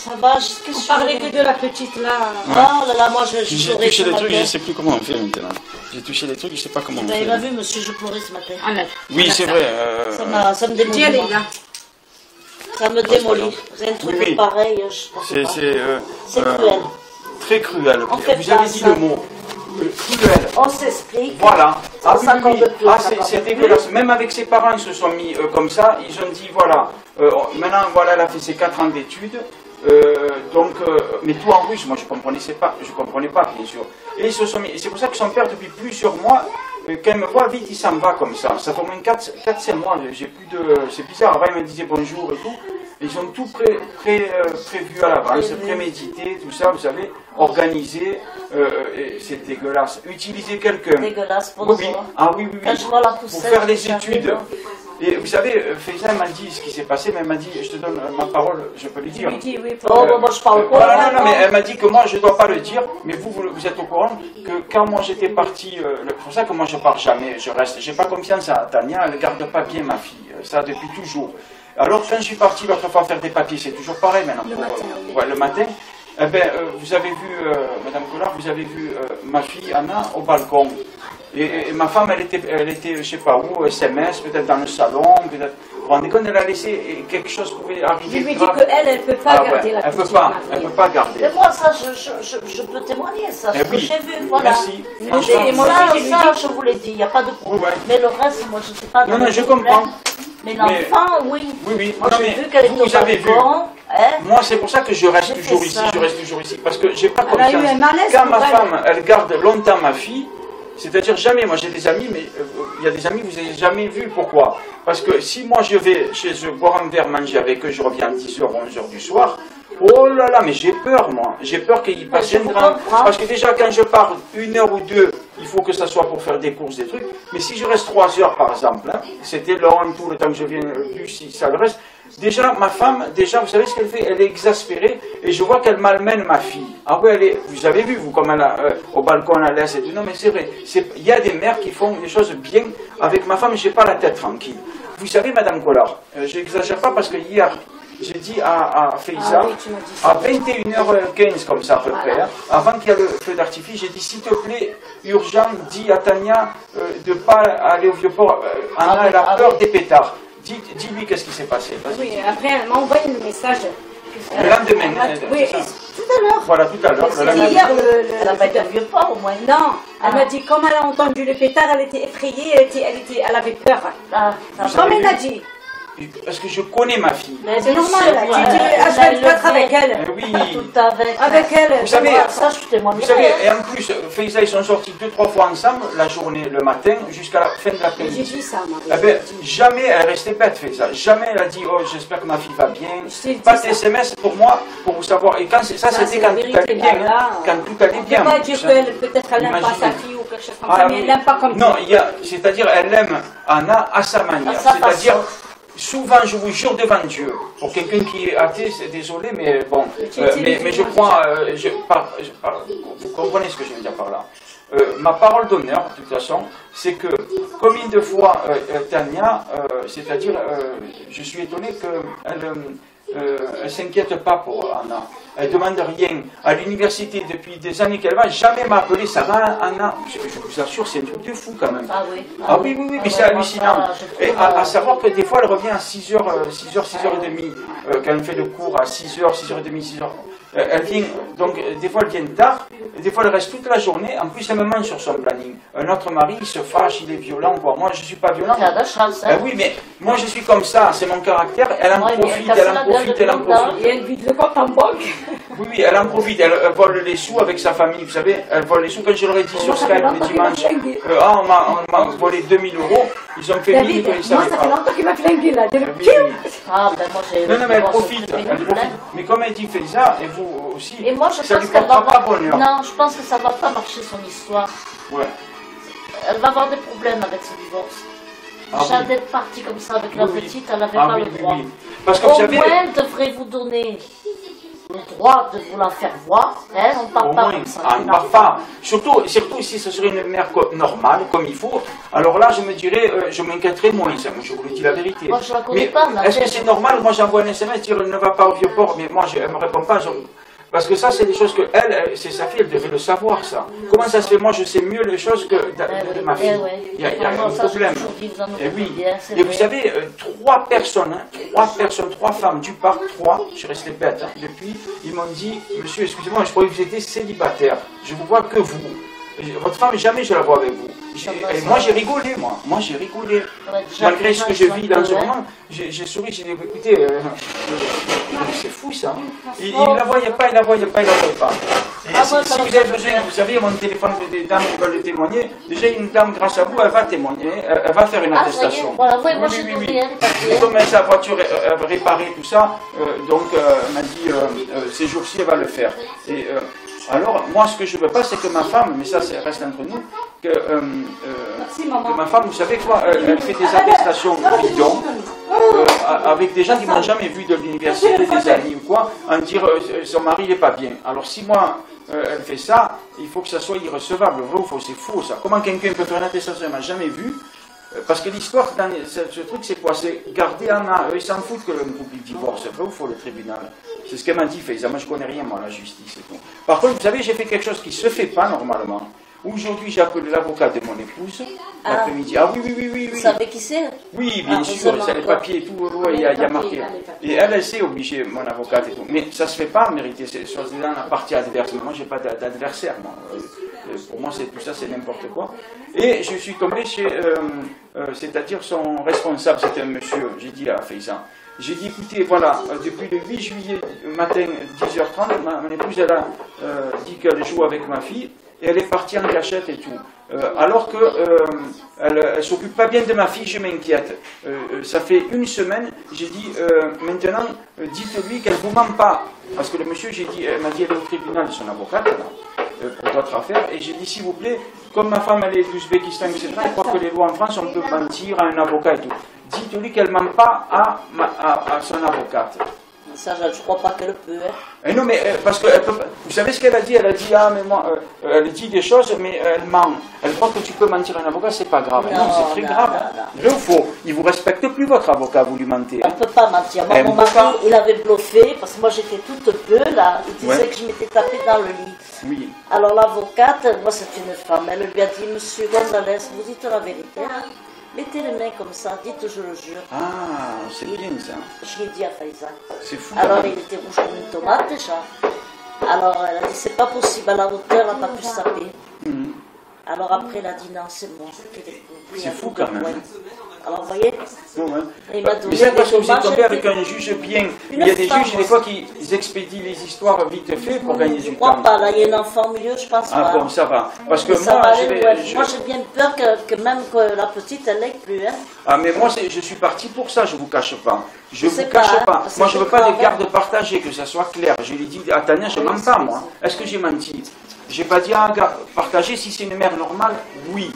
Ça va, qu'est-ce que On je parlait fais que de la petite là. Oh là là, moi je J'ai pleurais touché ce les trucs, je matin. ne sais plus comment on fait maintenant. J'ai touché les trucs, je ne sais pas comment on Vous avez pas fait. vu, monsieur, je pleurais ce matin. Oui, c'est vrai. Ça me démolit. Dis, elle est moi. là. Ça me démolit. C'est un truc Oui. pareil, je pense pas. C'est cruel. Très cruel. On fait Vous avez pas dit ça. le mot. Cruel. On s'explique. Voilà. Ah, oui, Ça oui, compte oui. plus, Ah, ça compte c'est plus. dégueulasse. Même avec ses parents, ils se sont mis comme ça. Ils ont dit voilà, maintenant, voilà, elle a fait ses 4 ans d'études. Mais tout en russe, moi je comprenais pas, bien sûr. Et ils se sont mis, c'est pour ça que son père, depuis plusieurs mois, quand il me voit vite, il s'en va comme ça. Ça fait au moins 4-5 mois, j'ai plus de. C'est bizarre, avant il me disait bonjour et tout. Ils ont tout prévu à l'avance, prémédité, tout ça, vous savez, organisé. C'est dégueulasse. Utiliser quelqu'un. Dégueulasse pour Oui, oui. moi. Ah oui, oui, Quand oui. je vois la Pour poussette, faire des j'arrive, études. hein. Et vous savez, Faiza m'a dit ce qui s'est passé, mais elle m'a dit, je te donne ma parole, je peux le dire. Je lui dis oui. Oh, bah, moi je parle pas. Voilà, non, mais elle m'a dit que moi je ne dois pas le dire, mais vous êtes au courant que quand moi j'étais parti, c'est pour ça que moi je pars jamais, je reste, j'ai pas confiance à Tania, elle ne garde pas bien ma fille, ça depuis toujours. Alors quand je suis parti l'autre fois faire des papiers, c'est toujours pareil maintenant. Le matin, oui. Ouais, le matin. Eh ben, vous avez vu, Madame Collard, vous avez vu ma fille Anna au balcon. Et ma femme, elle était, je sais pas où, SMS, peut-être dans le salon, peut-être. Vous vous rendez compte, elle a laissé quelque chose pouvait Je arriver. lui dis grave. qu'elle, elle ne peut pas Ah ouais, garder la elle petite. peut pas, Marie. elle peut pas garder. Mais moi, ça, je peux témoigner, ça, Eh ce que oui. j'ai vu, voilà. Merci. Et Franchement, moi, Ça, je lui ça, dis- je vous l'ai dit, il n'y a pas de problème. Ouais. Mais le reste, moi, je ne sais pas. Non, dans non, le je problème. comprends. Mais l'enfant, oui. Oui, oui. Moi, Non, j'ai mais vu qu'elle était au vous avez vu. balcon, hein. Moi, c'est pour ça que je reste J'ai toujours fait ici, ça. je reste toujours ici, parce que j'ai pas Elle a eu confiance. un malaise Quand pour ma elle. femme, elle garde longtemps ma fille, c'est-à-dire jamais, moi j'ai des amis, mais il y a des amis que vous n'avez jamais vus, pourquoi? Parce que si moi je vais chez eux boire un verre, manger avec eux, je reviens à 10h, 11h du soir, oh là là, mais j'ai peur, moi. J'ai peur qu'il passe Je un vous grand. comprends. Parce que déjà, quand je pars 1 heure ou 2, il faut que ça soit pour faire des courses, des trucs. Mais si je reste 3 heures, par exemple, hein, c'était long, tout le temps que je viens, plus si ça le reste, Déjà, ma femme, déjà, vous savez ce qu'elle fait? Elle est exaspérée et je vois qu'elle malmène ma fille. Ah oui, vous avez vu, vous, comme elle a, au balcon, elle laisse et tout. Non, mais c'est vrai. Il y a des mères qui font des choses bien. Avec ma femme, je n'ai pas la tête tranquille. Vous savez, Madame Collard, je n'exagère pas parce que hier, j'ai dit à Faiza, à 21h15 comme ça à peu près, hein, avant qu'il y ait le feu d'artifice, j'ai dit s'il te plaît, urgent, dis à Tania de ne pas aller au Vieux-Port. Anna, elle a peur des pétards. Dis-lui qu'est-ce qui s'est passé. Oui, après elle m'a envoyé le message. Le lendemain. Oui, tout à l'heure. Voilà, tout à l'heure. Hier, Elle n'a pas été au Vieux-Port au moins. Non, elle m'a dit, comme elle a entendu le pétard, elle était effrayée, elle avait peur. Comme elle a dit. Parce que je connais ma fille. C'est normal, tu H24 avec elle. Oui. Tout Avec elle. Vous savez, ça, je témoigne. Vous savez, et en plus, Faiza, ils sont sortis 2-3 fois ensemble, la journée, le matin, jusqu'à la fin de J'ai l'après-midi. dit ça, moi. Eh ben, jamais elle restait bête, Faiza. Jamais elle a dit, oh, j'espère que ma fille va bien. Pas de SMS pour moi, pour vous savoir. Et quand ça, c'était quand tout allait bien. Hein, quand tout allait bien. On ne peut pas dire qu'elle, peut-être elle n'aime pas sa fille ou quelque chose comme ça, mais elle n'aime pas comme ça. Non, c'est-à-dire, elle aime Anna à sa manière. C'est-à-dire, souvent, je vous jure devant Dieu, pour quelqu'un qui est athée, c'est désolé, mais bon, mais je crois, vous comprenez ce que je veux dire par là. Ma parole d'honneur, de toute façon, c'est que combien de fois Tania, c'est-à-dire, je suis étonné qu'elle ne s'inquiète pas pour Anna. Elle ne demande rien. À l'université, depuis des années qu'elle va, jamais m'a appelé ça va, Anna. Je vous assure, c'est un truc de fou quand même. Ah oui. Ah oui, mais c'est hallucinant. Et à savoir que des fois, elle revient à 6h, 6h30, quand elle fait le cours à 6h, 6h30, 6h. Elle vient, donc des fois elle vient tard, des fois elle reste toute la journée, en plus elle me ment sur son planning. Un autre mari, il se fâche, il est violent, quoi. Moi je ne suis pas violent. Tu as de la chance, hein. Oui, mais moi je suis comme ça, c'est mon caractère, elle en profite, elle en profite. Il y a une vie de compte en banque. Oui, elle en profite, elle vole les sous avec sa famille, vous savez, elle vole les sous, quand je leur ai dit sur Skype le dimanche, on m'a volé 2000 €, ils ont fait 1000 €, ils savaient pas. Moi ça fait longtemps qu'il m'a flingué là, Ah ben moi j'ai... Non, mais elle profite, mais comme elle dit Faiza, et vous aussi, et moi, ça lui portera pas bonheur. Non, je pense que ça va pas marcher son histoire. Ouais. Elle va avoir des problèmes avec ce divorce. Déjà d'être partie comme ça avec la petite, elle n'avait pas le droit. Parce que au vous savez, moins, elle devrait vous donner le droit de vous la faire voir. Hein, on ne parle pas comme ça. On ne parle pas. Surtout si ce serait une mère normale, comme il faut, alors là, je me dirais, je m'inquiéterais moins. Je vous le dis la vérité. Moi, je la connais pas. Est-ce que c'est normal? Moi, j'envoie un SMS, dire ne va pas au Vieux-Port, mais moi, elle ne me répond pas. Parce que ça, c'est des choses que c'est sa fille, elle devrait le savoir, ça. Comment ça se fait? Moi, je sais mieux les choses que de ma fille. Il y a un problème. Et oui. Et vous savez, 3 personnes, 3 femmes du parc, 3, je suis resté bête, depuis, ils m'ont dit, monsieur, excusez-moi, je croyais que vous étiez célibataire. Je vous vois que vous. Votre femme, jamais je la vois avec vous. Et moi, j'ai rigolé, moi. Moi, j'ai rigolé. Malgré ce que je vis dans ce moment, j'ai souri, j'ai dit, écoutez, c'est fou, ça. Il ne la voyait pas, il ne la voyait pas. Et si vous avez besoin, vous savez, mon téléphone des dames qui veulent le témoigner, déjà, une dame, grâce à vous, elle va témoigner, elle va faire une attestation. Voilà, oui, moi, j'ai donné les papiers. Comme sa voiture réparée, tout ça, donc, elle m'a dit, ces jours-ci, elle va le faire. Et alors, moi, ce que je ne veux pas, c'est que ma femme, mais ça reste entre nous, que ma femme, vous savez quoi, elle fait des attestations bidons avec des gens qui ne m'ont jamais vu de l'université, des amis ou quoi, en dire son mari n'est pas bien. Alors, si moi, elle fait ça, il faut que ça soit irrecevable. Vrai ou faux? C'est faux, ça. Comment quelqu'un peut faire une attestation, elle ne m'a jamais vu? Parce que l'histoire, dans ce truc, c'est quoi? C'est garder Anna. Eux, ils s'en foutent que le couple divorce. C'est vrai ou faux, le tribunal? C'est ce qu'elle m'a dit, Faiza. Moi, je ne connais rien, moi, la justice et tout. Par contre, vous savez, j'ai fait quelque chose qui ne se fait pas normalement. Aujourd'hui, j'ai appelé l'avocat de mon épouse, l'après-midi. Ah oui. Vous savez qui c'est? Oui, bien sûr, c'est les papiers et tout, il y a marqué. Et elle s'est obligée, mon avocate et tout. Mais ça ne se fait pas en vérité, c'est dans la partie adverse. Moi, je n'ai pas d'adversaire, moi. Pour moi, tout ça, c'est n'importe quoi. Et je suis tombé chez, c'est-à-dire son responsable, c'était un monsieur, j'ai dit à Faiza. J'ai dit, écoutez, voilà, depuis le 8 juillet, matin, 10h30, mon épouse, elle a dit qu'elle joue avec ma fille. Et elle est partie en cachette et tout. Alors qu'elle ne s'occupe pas bien de ma fille, je m'inquiète. Ça fait une semaine, j'ai dit, maintenant, dites-lui qu'elle ne vous ment pas. Parce que le monsieur, elle m'a dit, elle est au tribunal, son avocate, là, pour d'autres affaires. Et j'ai dit, s'il vous plaît, comme ma femme, elle est d'Ouzbékistan, etc., je crois que les lois en France, on peut mentir à un avocat et tout. tenu qu'elle ne ment pas à son avocate. Ça, je ne crois pas qu'elle peut. Hein. Et non, mais parce que vous savez ce qu'elle a dit? Elle a dit, ah, mais moi, elle dit des choses, mais elle ment. Elle croit que tu peux mentir à un avocat, c'est pas grave. Non, c'est très grave. Vrai ou faux? Il vous respecte plus, votre avocat, vous lui mentez. On ne peut pas mentir. Moi, mon mari, il avait bluffé, parce que moi, j'étais toute peu, là. Il disait que je m'étais tapée dans le lit. Oui. Alors, l'avocate, moi, c'est une femme, elle lui a dit, Monsieur Gonzalez, vous dites la vérité. Mettez les mains comme ça, dites je le jure. Ah, c'est bien ça. Je l'ai dit à Faïza. C'est fou. Alors il était rouge comme une tomate déjà. Alors elle a dit c'est pas possible, à la hauteur elle n'a pas pu se taper. Alors après elle a dit non c'est moi. C'est fou quand même. Alors vous voyez, il m'a donné. Mais c'est parce que vous êtes tombé avec un juge bien. Il y a des juges des fois qui expédient les histoires vite fait pour gagner du temps. Je crois pas, là il y a un enfant au milieu, je pense pas. Ah bon, ça va. Parce que moi j'ai bien peur que même que la petite elle n'ait plus. Hein. Ah mais moi je suis parti pour ça, je vous cache pas. Je vous cache pas. Moi je veux pas des gardes partagés, que ça soit clair. Je lui ai dit à Tania, je mens pas moi. Est-ce que j'ai menti? J'ai pas dit un garde partagé. Si c'est une mère normale, oui.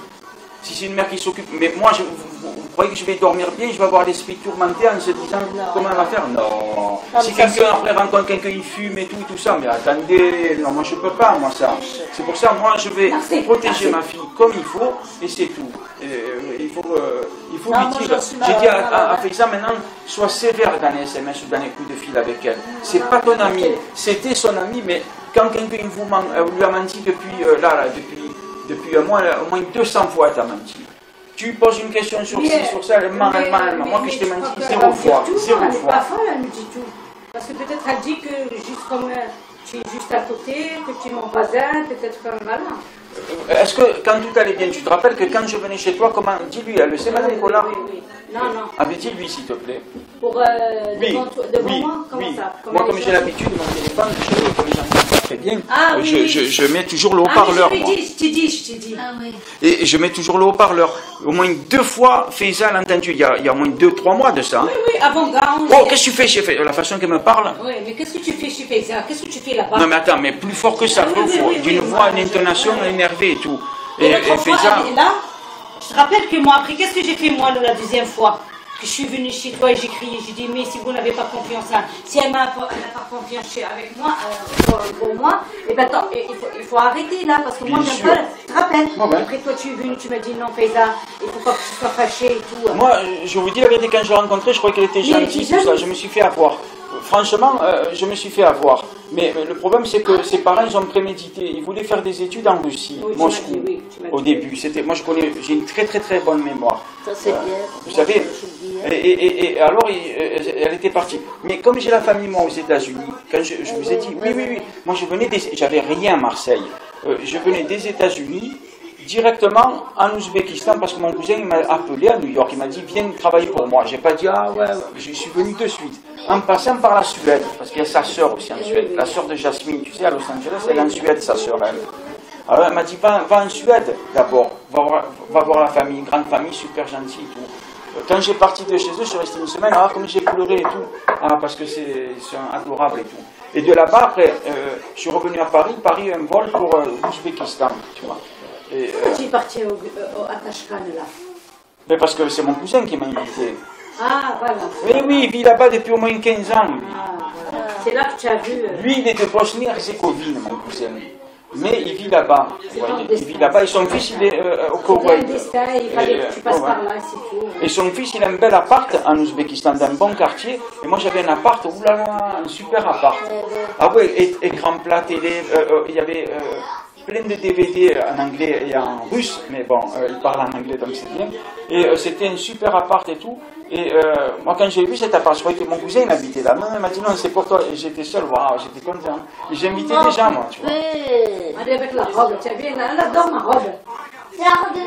Si c'est une mère qui s'occupe, mais moi, vous croyez que je vais dormir bien, je vais avoir l'esprit tourmenté en se disant comment elle va faire? Non. Si quelqu'un après rencontre quelqu'un, il fume et tout ça, mais attendez, non, moi je peux pas, moi ça. C'est pour ça, moi je vais protéger ma fille comme il faut, et c'est tout. Il faut lui dire. J'ai dit à Faïza maintenant, sois sévère dans les SMS ou dans les coups de fil avec elle. C'est pas ton ami, c'était son ami, mais quand quelqu'un lui a menti depuis au moins 200 fois, elle t'a menti. Tu poses une question sur ci, sur ça, elle ment. Moi que je t'ai menti 0 fois. 0 Elle n'est fois. pas folle, elle me dit tout. Parce que peut-être elle dit que juste comme tu es juste à côté, que tu es mon voisin, peut-être comme malin. Est-ce que quand tout allait bien, tu te rappelles que quand je venais chez toi, comment dis-lui, elle le sait, Madame Collard? Oui. Non. Ah, mais dis-lui, s'il te plaît. Pour devant moi, comment ça? Moi, comme j'ai l'habitude, mon téléphone, comme les gens très bien, oui. je mets toujours le haut-parleur. Je t'ai dit. Ah oui. Et je mets toujours le haut-parleur. Au moins 2 fois, Faïza l'a entendu, il y a au moins 2-3 mois de ça. Oui, avant Gaon. Oh, qu'est-ce que tu fais chez Faïza? La façon qu'elle me parle. Oui, mais qu'est-ce que tu fais chez Faïza? Qu'est-ce que tu fais là-bas? Non, mais attends, mais plus fort que ça, d'une voix, une intonation énervée et tout. Et Faïza. Là, je te rappelle que moi, après, qu'est-ce que j'ai fait moi la deuxième fois? Que je suis venue chez toi et j'ai crié, j'ai dit mais si vous n'avez pas confiance, si elle n'a pas confiance avec moi, pour moi, et ben attends, il faut arrêter là, parce que moi j'aime pas, tu te rappelles, après toi tu es venu, tu m'as dit non Faïza, il ne faut pas que tu sois fâché et tout. Moi, je vous dis la vérité, quand je l'ai rencontrée, je croyais qu'elle était gentille, tout ça, je me suis fait avoir. Franchement, je me suis fait avoir. Mais le problème, c'est que ses parents, ils ont prémédité. Ils voulaient faire des études en Russie, Moscou, au début. Moi, j'ai une très très très bonne mémoire. Ça, c'est bien. Vous savez, et alors, elle était partie. Mais comme j'ai la famille, moi, aux États-Unis, quand je vous ai dit, oui, moi, j'avais rien à Marseille. Je venais des États-Unis directement en Ouzbékistan parce que mon cousin m'a appelé à New York. Il m'a dit, viens travailler pour moi. J'ai pas dit, ah ouais, je suis venu de suite. En passant par la Suède, parce qu'il y a sa sœur aussi en Suède, la sœur de Jasmine, tu sais, à Los Angeles, elle est en Suède, sa sœur, elle. Alors elle m'a dit, va en Suède d'abord, va voir la famille, grande famille, super gentille et tout. Quand j'ai parti de chez eux, je suis resté une semaine, comme j'ai pleuré et tout, parce que c'est adorable et tout. Et de là-bas, après, je suis revenu à Paris, un vol pour l'Ouzbékistan, tu vois. Tu es parti à Tashkent là? Mais parce que c'est mon cousin qui m'a invité. Ah, voilà. Oui, il vit là-bas depuis au moins 15 ans, lui. C'est là que tu as vu... Lui, il est de Bosnie-Herzégovine, mon cousin. Mais il vit là-bas. Il vit là-bas et son fils, il est au Koweït. Il fallait que tu passes par là, c'est tout. Et son fils, il a un bel appart en Ouzbékistan, dans un bon quartier. Et moi, j'avais un appart, oulala, un super appart. Ah ouais, écran plat, télé, il y avait... plein de DVD en anglais et en russe, mais bon, il parle en anglais donc c'est bien. Et c'était un super appart et tout. Et moi, quand j'ai vu cet appart, je croyais que mon cousin il habitait là. Non, il m'a dit non, c'est pour toi. Et j'étais seul, waouh, j'étais content. Et j'ai invité des gens, moi, tu vois. Allez avec la robe, tu as vu, elle adore ma robe.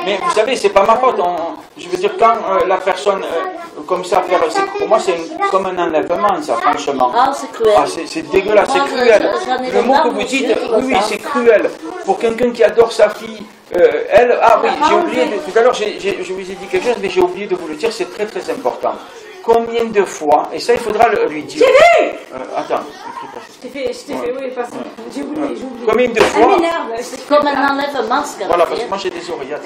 Mais vous savez, c'est pas ma faute. Je veux dire, quand la personne comme ça faire, pour moi, c'est comme un enlèvement, ça, franchement. Ah, c'est cruel. Ah, c'est dégueulasse, c'est cruel. Le mot que vous dites, oui, c'est cruel. Pour quelqu'un qui adore sa fille, elle, oui, j'ai oublié, tout à l'heure, je vous ai dit quelque chose, mais j'ai oublié de vous le dire, c'est très très important. Combien de fois, et ça il faudra lui dire. J'ai vu Attends, je t'ai fait, oui, parce que j'ai oublié. Combien de fois Elle m'énerve. C'est comme un enlèvement, ce qu'elle a Voilà, fait. parce que moi j'ai des oreillettes.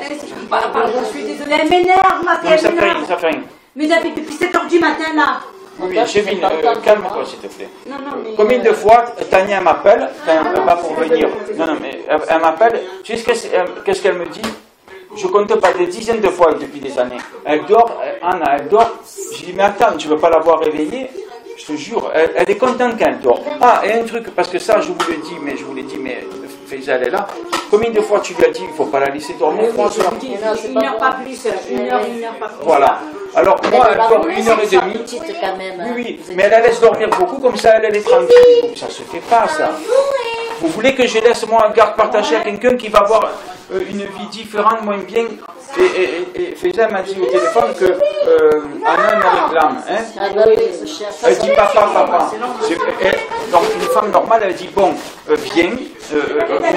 Pardon, je suis désolée, elle m'énerve, ma fille, elle m'énerve. Ça fait rien. Mais depuis 7h du matin, là. Oui, Chevine, calme-toi s'il te plaît. Non, non, mais... Combien de fois Tania m'appelle, elle va pour venir. Non, non, mais elle m'appelle, tu sais qu'est-ce qu'elle me dit? Je compte pas des dizaines de fois depuis des années. Elle dort, Anna, elle dort. Je dis, mais attends, tu ne veux pas l'avoir réveillée? Je te jure, elle est contente quand elle dort. Ah, et un truc, parce que ça, je vous l'ai dit, mais Faisal est là. Combien de fois tu lui as dit, il ne faut pas la laisser dormir? 3 heures. Une heure pas plus, une heure pas plus. Voilà. Alors, moi, elle dort 1h30. Petite quand même. Oui, oui, mais elle la laisse dormir beaucoup, comme ça, elle est tranquille. Ça se fait pas, ça. Vous voulez que je laisse, moi, un garde partagé à quelqu'un qui va avoir une vie différente, moins bien? Et Faisal m'a dit au téléphone que Anna me réclame. Hein? Ah bah oui, Elle dit papa. Donc une femme normale, elle dit bon, viens, mais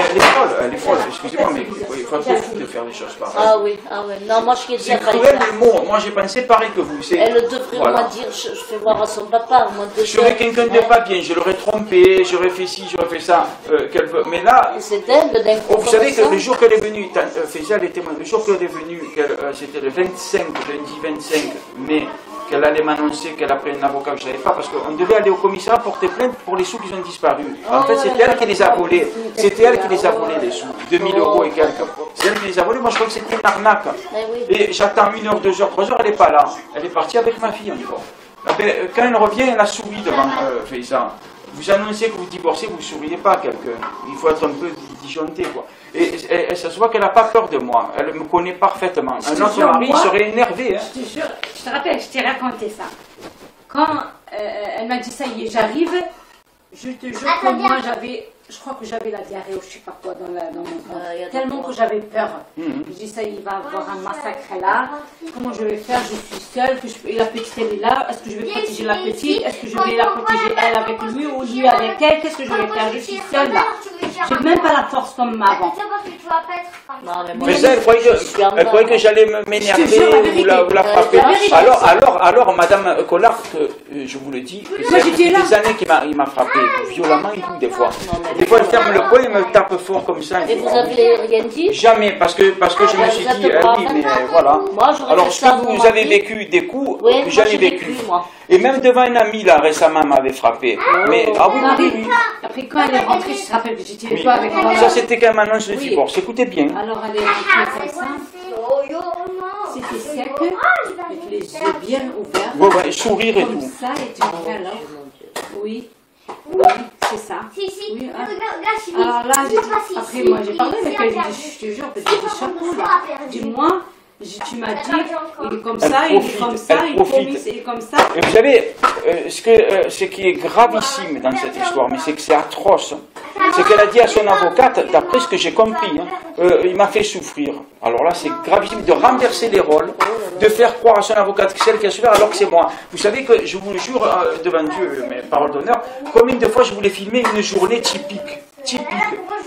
elle est folle, excusez-moi, mais il faut être fou de faire des choses pareilles. Ah oui, non, moi je C'est cruel le mot, moi j'ai pensé pareil que vous. Elle devrait moi dire, je fais voir à son papa. Je serais quelqu'un de pas bien, je l'aurais trompé, j'aurais fait ci, j'aurais fait ça, mais là, c'est dingue d'un coup. Vous savez que le jour qu'elle est venue, Faisal est témoin, le jour qu'elle est venue, c'était le 25, lundi 25 mai, qu'elle allait m'annoncer qu'elle a pris un avocat que je ne savais pas, parce qu'on devait aller au commissariat porter plainte pour les sous qui ont disparu. En fait, c'était elle qui les a volés. C'était elle qui les a volés, les sous. 2000 € et quelques. C'est elle qui les a volés. Moi, je crois que c'était une arnaque. Et j'attends 1 heure, 2 heures, 3 heures, elle n'est pas là. Elle est partie avec ma fille encore. Quand elle revient, elle a souri devant Faisal. Vous annoncez que vous divorcez, vous ne souriez pas à quelqu'un. Il faut être un peu disjoncté, quoi. Et ça se voit qu'elle n'a pas peur de moi. Elle me connaît parfaitement. Un autre mari serait énervé. Hein. Je te jure, je te rappelle, je t'ai raconté ça. Quand elle m'a dit ça y est, j'arrive, je te jure que moi je crois que j'avais la diarrhée ou je sais pas quoi dans mon corps. Tellement que j'avais peur. Je dis ça, il va avoir un massacre là. Comment je vais faire? Je suis seule. La petite elle est là. Est-ce que je vais protéger la petite? Est-ce que je vais la protéger elle avec lui ou lui avec elle? Qu'est-ce que je vais faire? Je suis seule là. J'ai même pas la force comme avant. Mais ça, elle croyait que j'allais m'énerver ou la frapper. Alors, Madame Collard, je vous le dis, c'est des années qu'il m'a frappé violemment et tout, des fois. Des fois, elle ferme le poing et me tape fort comme ça. Et vous avez rien dit? Jamais, parce que je me suis dit, oui, mais voilà. Alors, si vous avez vécu des coups, j'en ai vécu. Et même devant un ami, là, récemment, m'avait frappé. Mais, ah oui. Après, quand elle est rentrée, je te rappelle que j'étais avec toi avec moi. Ça, c'était quand même annonce de divorce. Écoutez bien. Alors, elle est rentrée comme ça. C'était sec, avec les yeux bien ouverts. Ouais, sourire et tout. Comme ça, et tu me fais alors. Oui. Oui, c'est ça. Oui, hein. Alors là, après moi j'ai parlé avec elle, j'ai dit, je te jure, petit chapeau là. Dis-moi, tu m'as dit, il est comme ça, il est comme ça, il est comme ça. Et vous savez, ce qui est gravissime dans cette histoire, mais c'est que c'est atroce, c'est qu'elle a dit à son avocate, d'après ce que j'ai compris, il m'a fait souffrir. Alors là, c'est gravissime de renverser les rôles, de faire croire à son avocate que c'est elle qui a souffert alors que c'est moi. Vous savez que, je vous le jure devant Dieu, mes paroles d'honneur, combien de fois je voulais filmer une journée typique.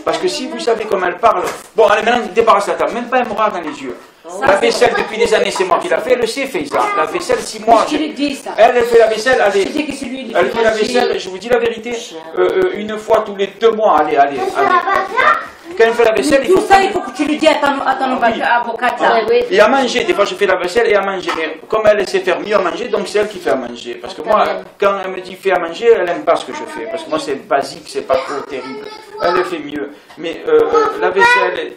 Parce que si vous savez comment elle parle, bon, allez maintenant, débarrasse la table, même pas un bras dans les yeux. La vaisselle, depuis des années, c'est moi qui l'a fait, elle le sait, Faisal. La vaisselle, 6 mois. Elle fait la vaisselle, allez. Elle fait la vaisselle, je vous dis la vérité, une fois tous les 2 mois, allez. Quand elle fait la vaisselle, tout ça, il faut que tu lui dises à ton avocate là. Et à manger, des fois je fais la vaisselle et à manger. Mais comme elle sait faire mieux à manger, donc c'est elle qui fait à manger. Parce que moi, quand elle me dit fais à manger, elle n'aime pas ce que je fais. Parce que moi c'est basique, c'est pas trop terrible. Elle le fait mieux. Mais la vaisselle,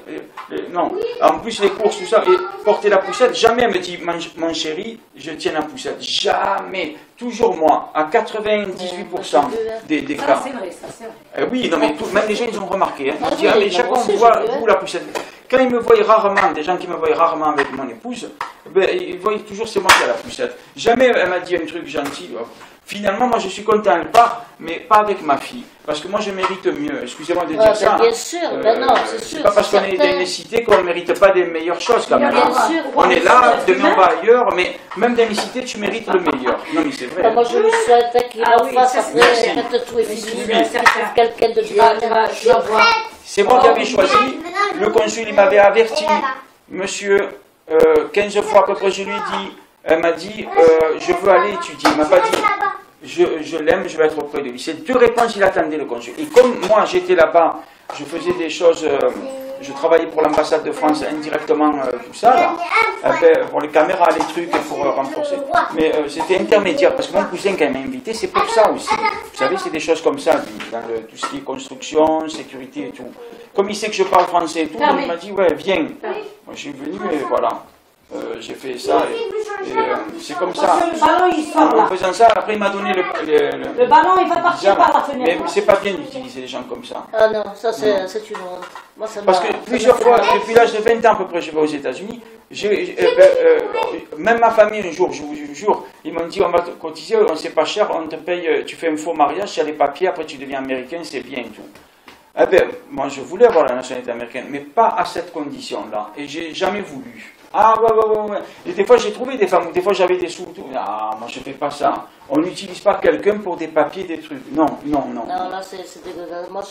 non. En plus les courses, tout ça, et porter la poussette, jamais elle me dit mon chéri, je tiens la poussette. Jamais. Toujours moi, à 98% des cas. Ça c'est vrai, ça c'est vrai. Oui, non mais même les gens ils ont remarqué. Hein. Ils disent, mais chaque fois on voit où la poussette. Quand ils me voient rarement, des gens qui me voient rarement avec mon épouse, ben, ils voient toujours c'est moi qui ai la poussette. Jamais elle m'a dit un truc gentil. Finalement, moi je suis content, elle part, mais pas avec ma fille. Parce que moi je mérite mieux. Excusez-moi de dire ça. Bien sûr, non, c'est sûr. C'est pas parce qu'on est dans une cité qu'on ne mérite pas des meilleures choses quand même. Bien sûr. On est là, demain on va ailleurs, mais même dans une cité tu mérites le meilleur. Non mais c'est vrai. Moi je lui souhaite qu'il en fasse après, faites tout et fini. Quelqu'un de bien. C'est moi qui avais choisi. Le consul il m'avait averti. Monsieur, 15 fois à peu près je lui ai dit. Elle m'a dit, je veux aller étudier. Elle m'a pas dit, je l'aime, je vais être auprès de lui. C'est 2 réponses, il attendait le consul. Et comme moi, j'étais là-bas, je faisais des choses je travaillais pour l'ambassade de France indirectement, tout ça, là, pour les caméras, les trucs, pour renforcer. Mais c'était intermédiaire, parce que mon cousin, quand il m'a invité, c'est pour ça aussi. Vous savez, c'est des choses comme ça, dans tout ce qui est construction, sécurité et tout. Comme il sait que je parle français et tout, donc il m'a dit, ouais, viens. Moi, je suis venu, et voilà. J'ai fait ça, et c'est comme ça. Le ballon, il sort là. En faisant ça, après, il m'a donné Le ballon, il va partir par la fenêtre. Mais c'est pas bien d'utiliser les gens comme ça. Ah non, ça c'est une honte. Moi, ça Parce que plusieurs fois, depuis l'âge de 20 ans à peu près, je vais aux États-Unis, même ma famille, un jour, je vous jure, ils m'ont dit, on va te cotiser, c'est pas cher, on te paye, tu fais un faux mariage, tu as les papiers, après tu deviens américain, c'est bien et tout. Eh ben, moi je voulais avoir la nationalité américaine, mais pas à cette condition-là, et j'ai jamais voulu. Ah ouais. Et des fois j'ai trouvé des femmes, des fois j'avais des sous. Ah, moi je fais pas ça. On n'utilise pas quelqu'un pour des papiers, des trucs. Non. Non, là c'est dégueulasse. Moi,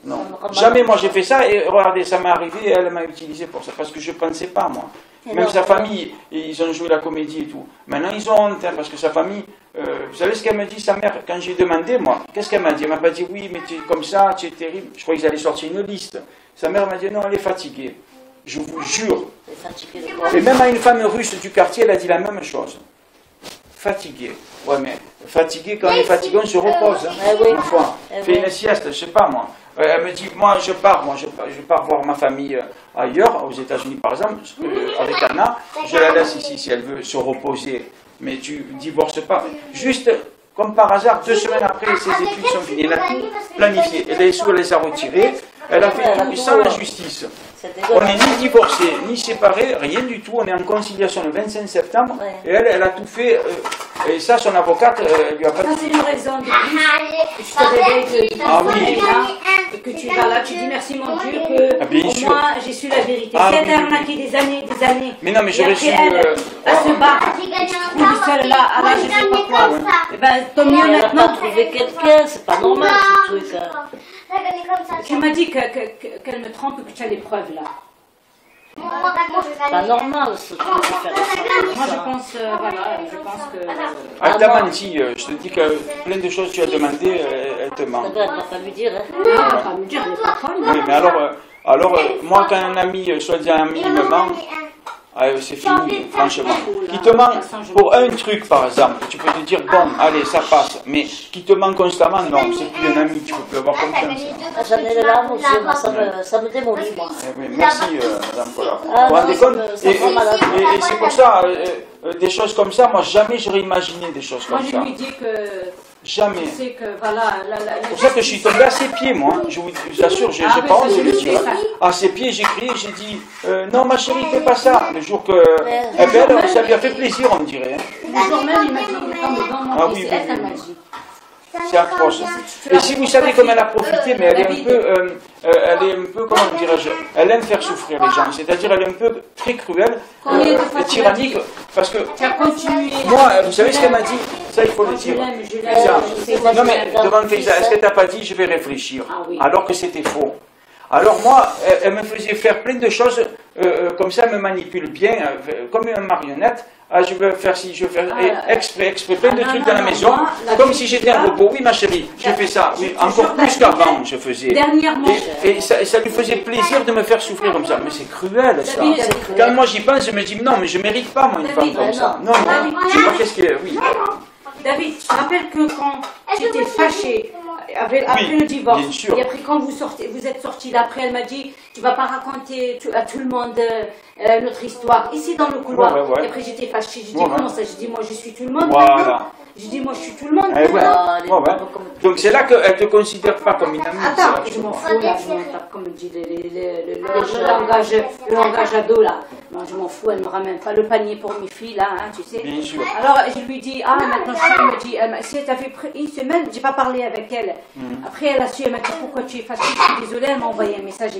Non. Jamais moi j'ai fait ça, et regardez, ça m'est arrivé, et elle m'a utilisé pour ça, parce que je pensais pas, moi. Même sa famille, ils ont joué la comédie et tout. Maintenant ils ont honte, hein, parce que sa famille, vous savez ce qu'elle me dit, sa mère, quand j'ai demandé, moi, qu'est-ce qu'elle m'a dit? Elle m'a pas dit, oui, mais tu es comme ça, tu es terrible. Je crois qu'ils allaient sortir une liste. Sa mère m'a dit, non, elle est fatiguée. Je vous jure. Et même à une femme russe du quartier, elle a dit la même chose. Fatiguée. Ouais, mais fatiguée, quand on est fatigué, on se repose. Une fois. Fait une sieste, je sais pas moi. Elle me dit, moi je pars voir ma famille ailleurs, aux États-Unis par exemple, avec Anna. Je la laisse ici si elle veut se reposer. Mais tu divorces pas. Juste, comme par hasard, 2 semaines après, ses études sont finies. Elle a tout planifié. Et les sous, elle les a retirés. Elle a fait tout sans la justice. On n'est ni divorcés, ni séparés, rien du tout. On est en conciliation le 25 septembre. Et elle a tout fait. Et ça, son avocate, lui a pas dit. Ça, c'est une raison de plus. Je te réveille et que tu vas là, tu dis merci mon Dieu, que moi, j'ai su la vérité. C'est arnaqué des années. Mais non, mais j'aurais su. Elle se bat. Tu te trouves seule là, à là, je sais pas quoi. Et ben, tant mieux maintenant. Trouver quelqu'un, c'est pas normal ce truc. Tu m'as dit qu'elle me trompe, que tu as les preuves là. C'est pas normal ce truc de faire ça. Moi je pense, que... Elle t'a menti, je te dis que plein de choses que tu as demandé, elle te ment. Elle va pas lui dire. Elle va pas me dire, elle n'est pas folle. Oui, mais alors moi quand un ami, soi-disant ami, me ment, c'est fini, franchement. Qui te ment pour un truc, par exemple, tu peux te dire, bon, allez, ça passe, mais qui te ment constamment, non, c'est plus un ami, tu peux plus avoir confiance. J'en ai les larmes aux yeux, moi, ça me démolit, moi. Merci, Madame Collard. Vous vous rendez compte? Et c'est pour ça, des choses comme ça, moi, jamais j'aurais imaginé des choses comme ça. Moi, je lui dis que... Jamais. Tu sais que, voilà... C'est pour ça que je suis tombé à ses pieds, moi. Je vous assure, j'ai pas honte de le dire. À ses pieds, j'ai crié, j'ai dit, non, ma chérie, fais pas ça. Le jour que... ça lui a fait plaisir, on dirait. Le jour même, il m'a dit, dans mon fils, elle m'a dit. C'est atroce. Et si vous savez comme elle a profité, mais elle est un peu, comment dirais-je, elle aime faire souffrir les gens. C'est-à-dire, elle est un peu très cruelle, tyrannique, parce que moi, vous savez ce qu'elle m'a dit? Ça, il faut le dire. Non mais, devant Faiza, est-ce qu'elle t'a pas dit, je vais réfléchir, alors que c'était faux? Alors moi, elle me faisait faire plein de choses, comme ça, elle me manipule bien, comme une marionnette. Ah, je veux faire ci, je veux faire exprès, plein de trucs dans la maison, comme si j'étais un robot. Oui, ma chérie, je fais ça. Oui, encore plus qu'avant, je faisais. Et ça lui faisait plaisir de me faire souffrir comme ça. Mais c'est cruel, ça. Quand moi j'y pense, je me dis, non, mais je ne mérite pas, moi, une femme comme ça. Non, je sais pas qu'est-ce qu'il y a. Oui. David, tu te rappelles que quand tu étais fâché après le divorce, et après quand vous êtes sortis d'après, elle m'a dit, tu vas pas raconter à tout le monde notre histoire, ici dans le couloir. Et après j'étais fâchée, j'ai dit, comment ça? J'ai dit, moi je suis tout le monde maintenant. J'ai dit, moi je suis tout le monde. Donc c'est là qu'elle ne te considère pas comme une amie. Attends, je m'en fous là, comme dit le langage ado là. Non, je m'en fous, elle me ramène pas le panier pour mes filles là, hein, tu sais. Bien sûr. Alors je lui dis, maintenant elle me dit, si elle avait pris une semaine, j'ai pas parlé avec elle. Après elle a su, elle m'a dit, pourquoi tu es fâchée? Je suis désolée, elle m'a envoyé un message.